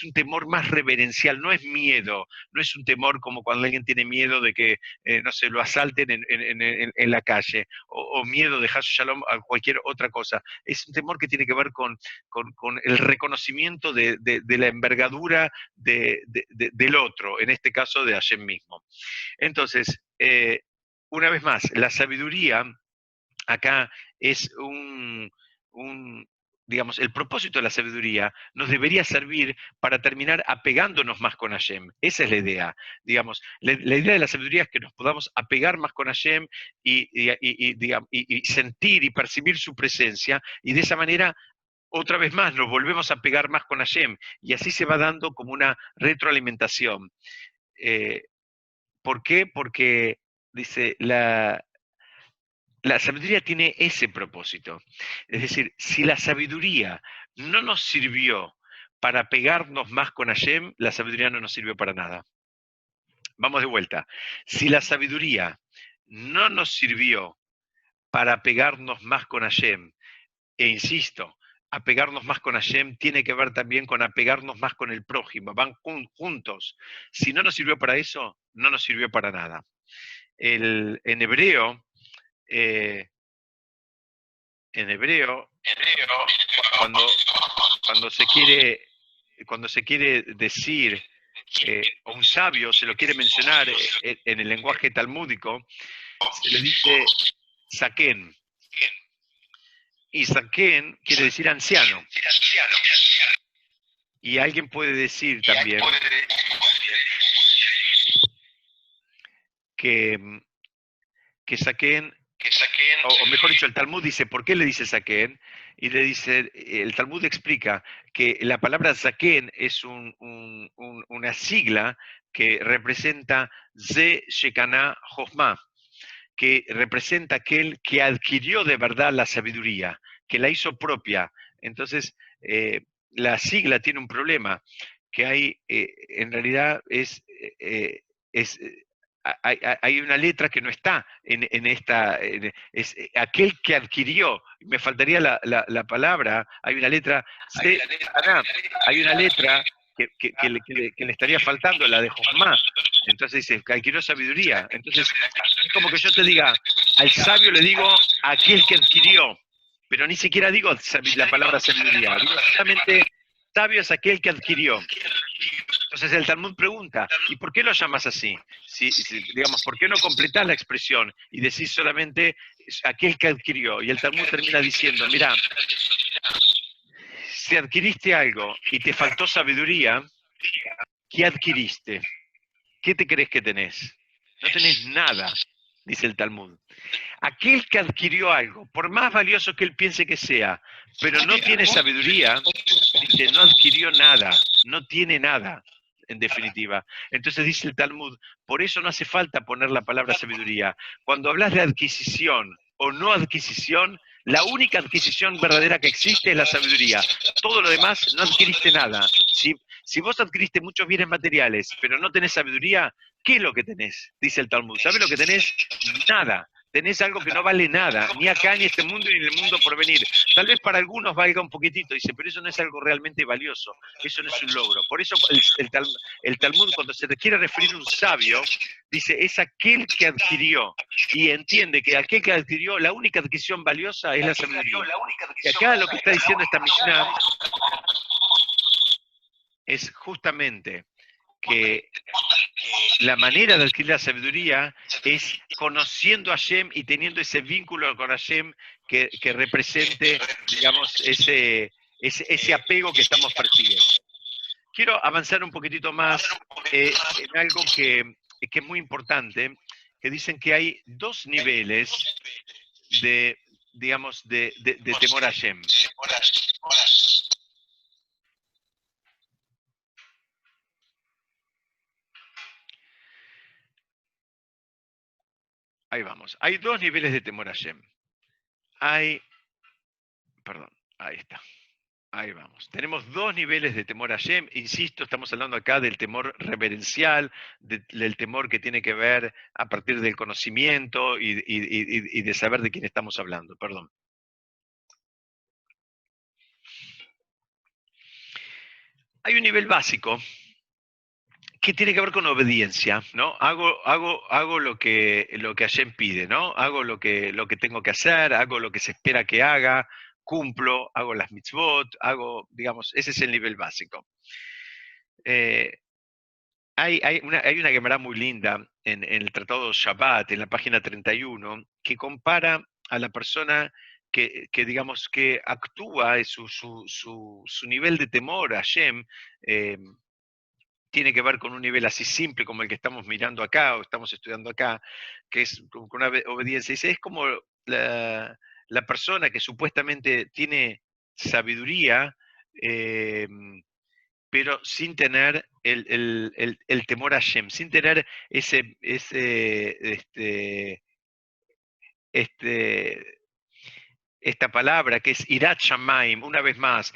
Speaker 1: un temor más reverencial, no es miedo, no es un temor como cuando alguien tiene miedo de que, no sé, lo asalten en la calle, o miedo de Hash Shalom a cualquier otra cosa. Es un temor que tiene que ver con el reconocimiento de la envergadura del otro, en este caso de Hashem mismo. Entonces, una vez más, la sabiduría acá es digamos, el propósito de la sabiduría nos debería servir para terminar apegándonos más con Hashem. Esa es la idea. Digamos, la idea de la sabiduría es que nos podamos apegar más con Hashem y sentir y percibir su presencia, y de esa manera otra vez más nos volvemos a pegar más con Hashem, y así se va dando como una retroalimentación. ¿Por qué? Porque, dice, la sabiduría tiene ese propósito. Es decir, si la sabiduría no nos sirvió para pegarnos más con Hashem, la sabiduría no nos sirvió para nada. Vamos de vuelta. Si la sabiduría no nos sirvió para pegarnos más con Hashem, e insisto, apegarnos más con Hashem tiene que ver también con apegarnos más con el prójimo, van juntos. Si no nos sirvió para eso, no nos sirvió para nada. En hebreo, cuando, cuando se quiere decir, o un sabio se lo quiere mencionar en el lenguaje talmúdico, se le dice Zaken. Y Zaken quiere decir anciano. Y alguien puede decir también que Zaken, o mejor dicho, el Talmud dice, ¿por qué le dice Zaken? Y le dice, el Talmud explica que la palabra Zaken es una sigla que representa Ze Shekana Jochma, que representa aquel que adquirió de verdad la sabiduría, que la hizo propia. Entonces, la sigla tiene un problema, que en realidad hay una letra que no está en esta, es aquel que adquirió, me faltaría la palabra, hay una letra, hay una letra que le estaría faltando, la de Josma. Entonces dice, que adquirió sabiduría. Entonces, es como que yo te diga, al sabio le digo aquel que adquirió, pero ni siquiera digo la palabra sabiduría, digo solamente sabio es aquel que adquirió. Entonces el Talmud pregunta, ¿y por qué lo llamas así? Digamos, ¿por qué no completás la expresión y decís solamente aquel que adquirió? Y el Talmud termina diciendo, mira, si adquiriste algo y te faltó sabiduría, ¿qué adquiriste? ¿Qué te crees que tenés? No tenés nada, dice el Talmud. Aquel que adquirió algo, por más valioso que él piense que sea, pero no tiene sabiduría, dice, no adquirió nada, no tiene nada, en definitiva. Entonces dice el Talmud, por eso no hace falta poner la palabra sabiduría. Cuando hablas de adquisición o no adquisición, La única adquisición verdadera que existe es la sabiduría. Todo lo demás no adquiriste nada. Si vos adquiriste muchos bienes materiales, pero no tenés sabiduría, ¿qué es lo que tenés? Dice el Talmud. ¿Sabes lo que tenés? Nada. Tenés algo que no vale nada, ni acá, ni en este mundo, ni en el mundo por venir. Tal vez para algunos valga un poquitito, dice, pero eso no es algo realmente valioso, eso no es un logro. Por eso el Talmud, cuando se te quiere referir a un sabio, dice, es aquel que adquirió, y entiende que aquel que adquirió, la única adquisición valiosa es la sabiduría. Y acá lo que está diciendo esta Mishnah es justamente que la manera de adquirir la sabiduría es conociendo a Hashem y teniendo ese vínculo con Hashem que represente, digamos, ese apego que estamos persiguiendo. Quiero avanzar un poquitito más en algo que es muy importante, que dicen que hay dos niveles de, digamos, de temor a Hashem. Ahí vamos. Hay dos niveles de temor a Hashem. Perdón, ahí está. Ahí vamos. Tenemos dos niveles de temor a Hashem. Insisto, estamos hablando acá del temor reverencial, del temor que tiene que ver a partir del conocimiento y de saber de quién estamos hablando. Perdón. Hay un nivel básico que tiene que ver con obediencia, ¿no? Hago lo que Hashem pide, ¿no? Hago lo que tengo que hacer, hago lo que se espera que haga, cumplo, hago las mitzvot, digamos, ese es el nivel básico. Hay una Gemara muy linda en el Tratado Shabbat, en la página 31, que compara a la persona digamos, que actúa, su nivel de temor a Hashem, tiene que ver con un nivel así simple como el que estamos mirando acá o estamos estudiando acá, que es con una obediencia. Dice, es como la persona que supuestamente tiene sabiduría, pero sin tener el temor a Shem, sin tener este, esta palabra que es Irat Shamaim, una vez más,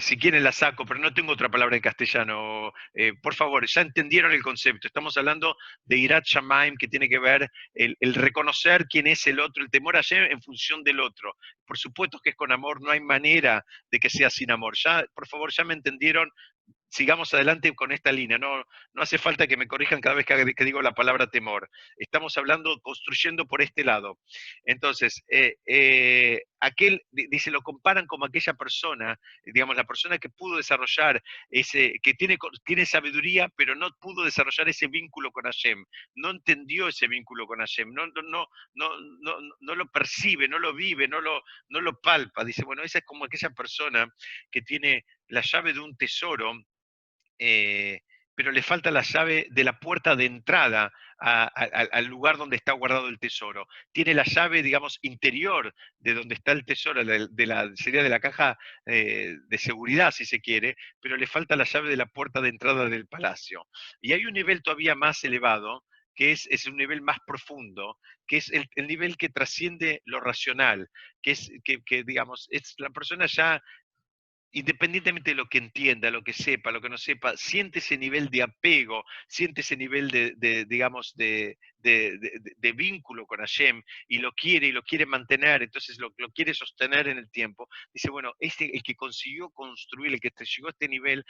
Speaker 1: si quieren la saco, pero no tengo otra palabra en castellano. Por favor, ya entendieron el concepto. Estamos hablando de Irat Shamaim, que tiene que ver el reconocer quién es el otro, el temor a Hashem en función del otro. Por supuesto que es con amor, no hay manera de que sea sin amor. Ya, por favor, ya me entendieron. Sigamos adelante con esta línea. No hace falta que me corrijan cada vez que digo la palabra temor. Estamos hablando, construyendo por este lado. Entonces, dice, lo comparan como aquella persona, digamos, la persona que pudo desarrollar que tiene sabiduría, pero no pudo desarrollar ese vínculo con Hashem. No entendió ese vínculo con Hashem. No lo percibe, no lo vive, no lo palpa. Dice, bueno, esa es como aquella persona que tiene la llave de un tesoro, eh, pero le falta la llave de la puerta de entrada al lugar donde está guardado el tesoro. Tiene la llave, digamos, interior de donde está el tesoro, sería de la caja de seguridad, si se quiere, pero le falta la llave de la puerta de entrada del palacio. Y hay un nivel todavía más elevado, que es un nivel más profundo, que es el nivel que trasciende lo racional, que digamos, es la persona ya, independientemente de lo que entienda, lo que sepa, lo que no sepa, siente ese nivel de apego, siente ese nivel digamos, de vínculo con Hashem, y lo quiere mantener, entonces lo quiere sostener en el tiempo. Dice, bueno, el que consiguió construir, el que llegó a este nivel,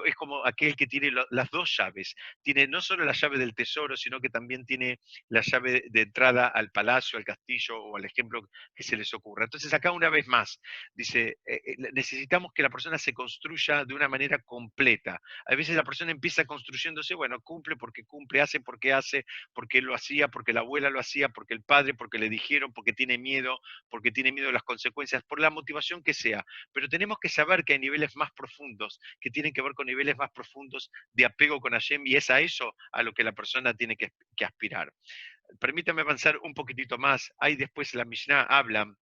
Speaker 1: es como aquel que tiene las dos llaves. Tiene no solo la llave del tesoro, sino que también tiene la llave de entrada al palacio, al castillo o al ejemplo que se les ocurra. Entonces acá una vez más, dice, necesitamos que la persona se construya de una manera completa. A veces la persona empieza construyéndose, bueno, cumple, hace porque él lo hacía, porque la abuela lo hacía, porque el padre, porque le dijeron, porque tiene miedo de las consecuencias, por la motivación que sea. Pero tenemos que saber que hay niveles más profundos, que tienen que ver con niveles más profundos de apego con Hashem, y es a eso a lo que la persona tiene que aspirar. Permítame avanzar un poquitito más. Ahí después la Mishnah habla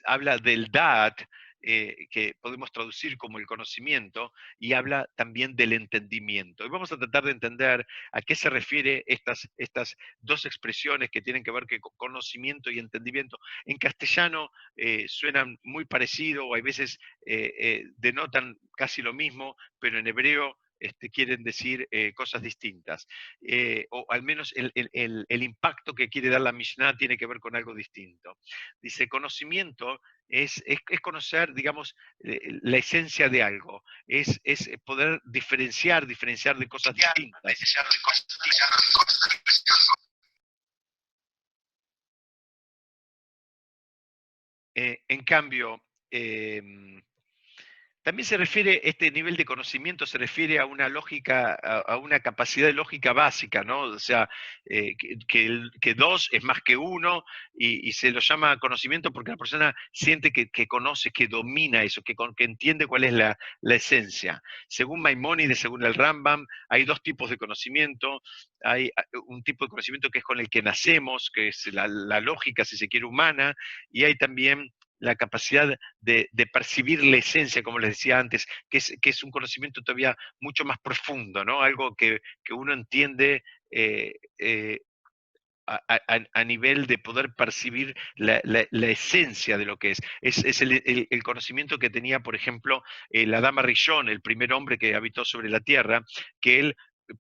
Speaker 1: habla del Da'at, que podemos traducir como el conocimiento, y habla también del entendimiento. Y vamos a tratar de entender a qué se refiere estas dos expresiones que tienen que ver con conocimiento y entendimiento. En castellano suenan muy parecido, o hay veces denotan casi lo mismo, pero en hebreo quieren decir cosas distintas. O al menos el impacto que quiere dar la Mishnah tiene que ver con algo distinto. Dice, conocimiento es conocer, digamos, la esencia de algo, es poder diferenciar de cosas distintas. En cambio, también se refiere, este nivel de conocimiento se refiere a una lógica, a una capacidad de lógica básica, ¿no? O sea, que dos es más que uno, y se lo llama conocimiento porque la persona siente que conoce, que domina eso, que entiende cuál es la esencia. Según Maimónides, según el Rambam, hay dos tipos de conocimiento. Hay un tipo de conocimiento que es con el que nacemos, que es la lógica, si se quiere, humana, y hay también la capacidad de percibir la esencia, como les decía antes, que es un conocimiento todavía mucho más profundo, ¿no? Algo que uno entiende a nivel de poder percibir la esencia de lo que es. Es el conocimiento que tenía, por ejemplo, la Dama Rishon, el primer hombre que habitó sobre la tierra, que él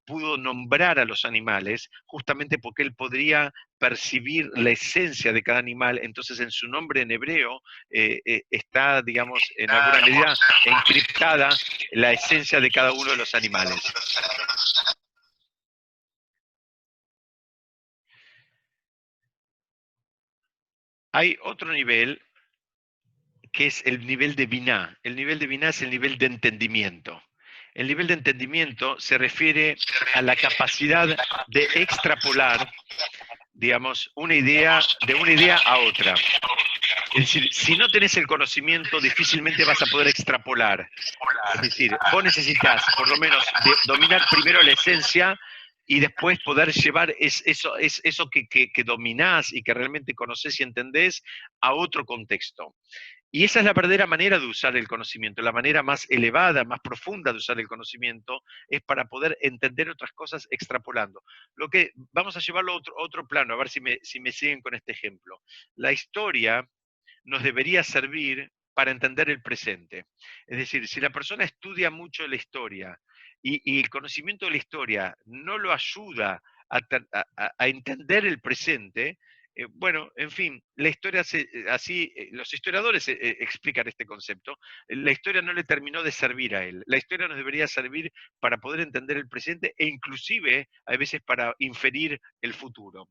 Speaker 1: pudo nombrar a los animales justamente porque él podría percibir la esencia de cada animal. Entonces en su nombre en hebreo está, digamos, en alguna medida encriptada la esencia de cada uno de los animales. Hay otro nivel que es el nivel de Binah. El nivel de Binah es el nivel de entendimiento. El nivel de entendimiento se refiere a la capacidad de extrapolar, digamos, una idea de una idea a otra. Es decir, si no tenés el conocimiento, difícilmente vas a poder extrapolar. Es decir, vos necesitas por lo menos dominar primero la esencia y después poder llevar eso que dominás y que realmente conocés y entendés a otro contexto. Y esa es la verdadera manera de usar el conocimiento, la manera más elevada, más profunda de usar el conocimiento, es para poder entender otras cosas extrapolando. Lo que vamos a llevarlo a otro plano, a ver si me siguen con este ejemplo. La historia nos debería servir para entender el presente. Es decir, si la persona estudia mucho la historia y el conocimiento de la historia no lo ayuda a entender el presente, bueno, en fin, la historia así, los historiadores explican este concepto, la historia no le terminó de servir a él, la historia nos debería servir para poder entender el presente e inclusive a veces para inferir el futuro.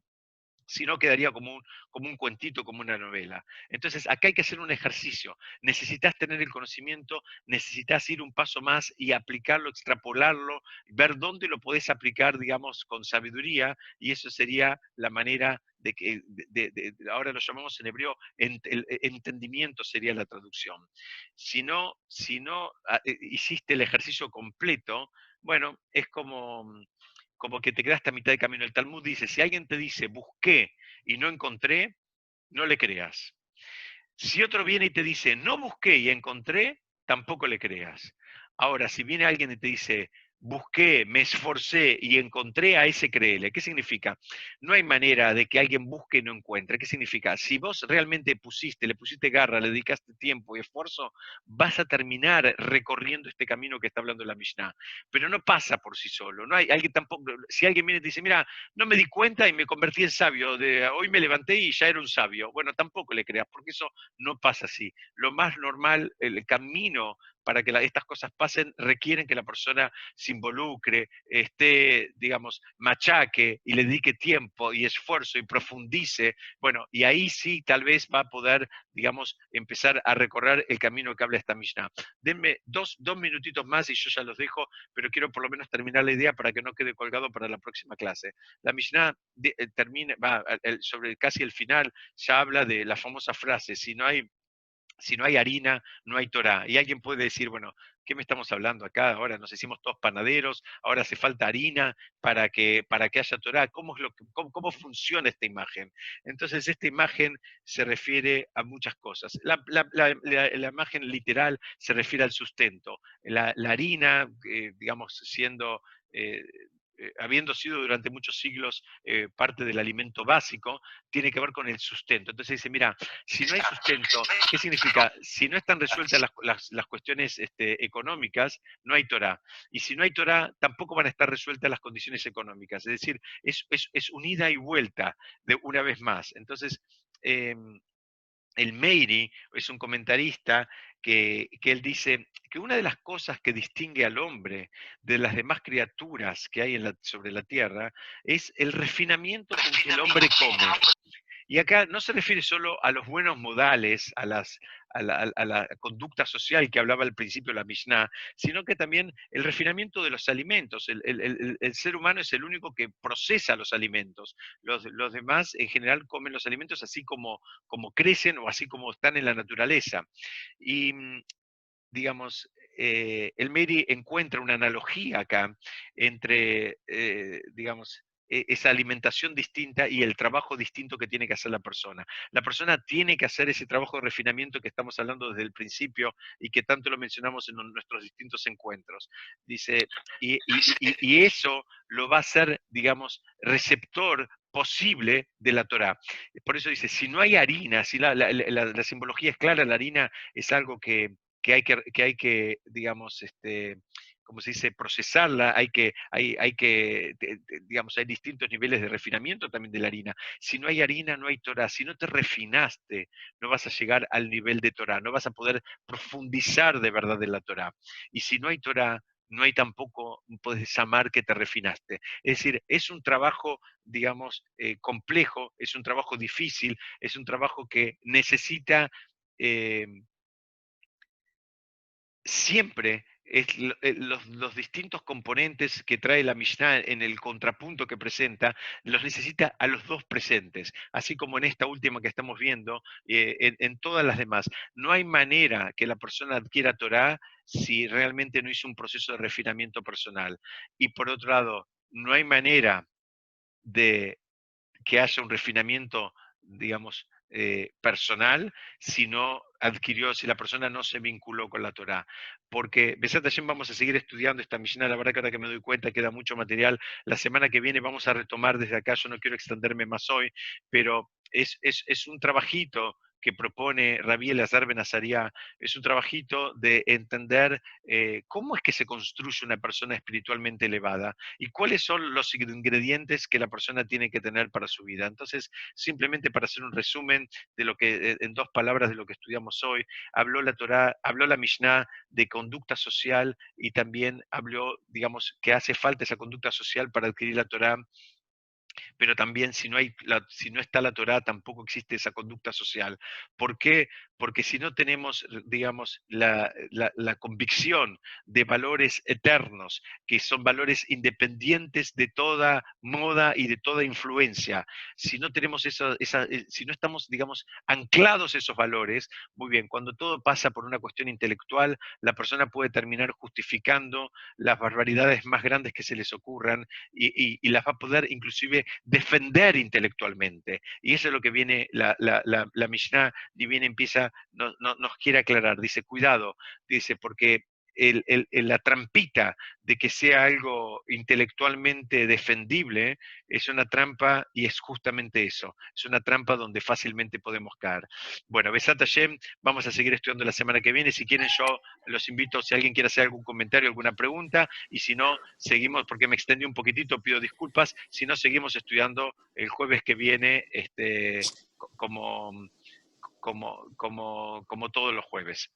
Speaker 1: Si no, quedaría como un cuentito, como una novela. Entonces, acá hay que hacer un ejercicio. Necesitas tener el conocimiento, necesitas ir un paso más y aplicarlo, extrapolarlo, ver dónde lo podés aplicar, digamos, con sabiduría, y eso sería la manera de que, ahora lo llamamos en hebreo, el entendimiento sería la traducción. Si no hiciste el ejercicio completo, bueno, es como que te quedaste a mitad de camino. El Talmud dice, si alguien te dice, busqué y no encontré, no le creas. Si otro viene y te dice, no busqué y encontré, tampoco le creas. Ahora, si viene alguien y te dice, busqué, me esforcé y encontré, a ese créele. ¿Qué significa? No hay manera de que alguien busque y no encuentre. ¿Qué significa? Si vos realmente le pusiste garra, le dedicaste tiempo y esfuerzo, vas a terminar recorriendo este camino que está hablando la Mishnah. Pero no pasa por sí solo. No hay alguien tampoco. Si alguien viene y te dice, mira, no me di cuenta y me convertí en sabio, hoy me levanté y ya era un sabio. Bueno, tampoco le creas, porque eso no pasa así. Lo más normal, el camino para que estas cosas pasen, requieren que la persona se involucre, esté, digamos, machaque y le dedique tiempo y esfuerzo y profundice. Bueno, y ahí sí tal vez va a poder, digamos, empezar a recorrer el camino que habla esta Mishnah. Denme dos minutitos más y yo ya los dejo, pero quiero por lo menos terminar la idea para que no quede colgado para la próxima clase. La Mishnah termina, sobre casi el final, ya habla de la famosa frase, si no hay Si no hay harina, no hay Torá. Y alguien puede decir, bueno, ¿qué me estamos hablando acá? Ahora nos hicimos todos panaderos, ahora hace falta harina para que haya Torá. ¿Cómo funciona esta imagen? Entonces, esta imagen se refiere a muchas cosas. La imagen literal se refiere al sustento. La harina, digamos, eh, habiendo sido durante muchos siglos parte del alimento básico, tiene que ver con el sustento. Entonces dice, mira, si no hay sustento, ¿qué significa? Si no están resueltas las cuestiones económicas, no hay Torah. Y si no hay Torah, tampoco van a estar resueltas las condiciones económicas. Es decir, es un ida y vuelta de una vez más. Entonces, el Meiri es un comentarista que él dice que una de las cosas que distingue al hombre de las demás criaturas que hay sobre la tierra es el refinamiento con que el hombre come. Y acá no se refiere solo a los buenos modales, a la conducta social que hablaba al principio la Mishnah, sino que también el refinamiento de los alimentos. El ser humano es el único que procesa los alimentos. Los demás en general comen los alimentos así como crecen o así como están en la naturaleza. Y digamos, el Meiri encuentra una analogía acá entre, digamos, esa alimentación distinta y el trabajo distinto que tiene que hacer la persona. La persona tiene que hacer ese trabajo de refinamiento que estamos hablando desde el principio y que tanto lo mencionamos en nuestros distintos encuentros. Dice, y eso lo va a hacer, digamos, receptor posible de la Torá. Por eso dice, si no hay harina, si la simbología es clara, la harina es algo que hay que, digamos, como se dice, procesarla, digamos, hay distintos niveles de refinamiento también de la harina. Si no hay harina, no hay Torah. Si no te refinaste, no vas a llegar al nivel de Torah, no vas a poder profundizar de verdad en la Torah. Y si no hay Torah, no hay tampoco, puedes llamar que te refinaste. Es decir, es un trabajo, digamos, complejo, es un trabajo difícil, es un trabajo que necesita siempre los distintos componentes que trae la Mishnah en el contrapunto que presenta, los necesita a los dos presentes, así como en esta última que estamos viendo, en todas las demás. No hay manera que la persona adquiera Torah si realmente no hizo un proceso de refinamiento personal. Y por otro lado, no hay manera de que haya un refinamiento, digamos, personal, si la persona no se vinculó con la Torá. Porque, Besat Hashem, vamos a seguir estudiando esta Mishnah, la verdad que ahora que me doy cuenta queda mucho material. La semana que viene vamos a retomar desde acá, yo no quiero extenderme más hoy, pero es un trabajito que propone Rabí Elazar Ben Azariah, es un trabajito de entender cómo es que se construye una persona espiritualmente elevada y cuáles son los ingredientes que la persona tiene que tener para su vida. Entonces, simplemente para hacer un resumen de lo que, en dos palabras de lo que estudiamos hoy, habló la Torá, habló la Mishnah de conducta social y también habló, digamos, que hace falta esa conducta social para adquirir la Torá, pero también si no está la Torá, tampoco existe esa conducta social. ¿Por qué? Porque si no tenemos, digamos, la convicción de valores eternos, que son valores independientes de toda moda y de toda influencia, si no tenemos si no estamos, digamos, anclados esos valores, muy bien, cuando todo pasa por una cuestión intelectual, la persona puede terminar justificando las barbaridades más grandes que se les ocurran y las va a poder inclusive defender intelectualmente. Y eso es lo que viene la Mishnah, y viene, empieza, nos quiere aclarar, dice, cuidado, dice, porque la trampita de que sea algo intelectualmente defendible es una trampa y es justamente eso, es una trampa donde fácilmente podemos caer. Bueno, Besat Hashem, vamos a seguir estudiando la semana que viene, si quieren yo los invito, si alguien quiere hacer algún comentario, alguna pregunta, y si no, seguimos, porque me extendí un poquitito, pido disculpas, si no, seguimos estudiando el jueves que viene, como todos los jueves.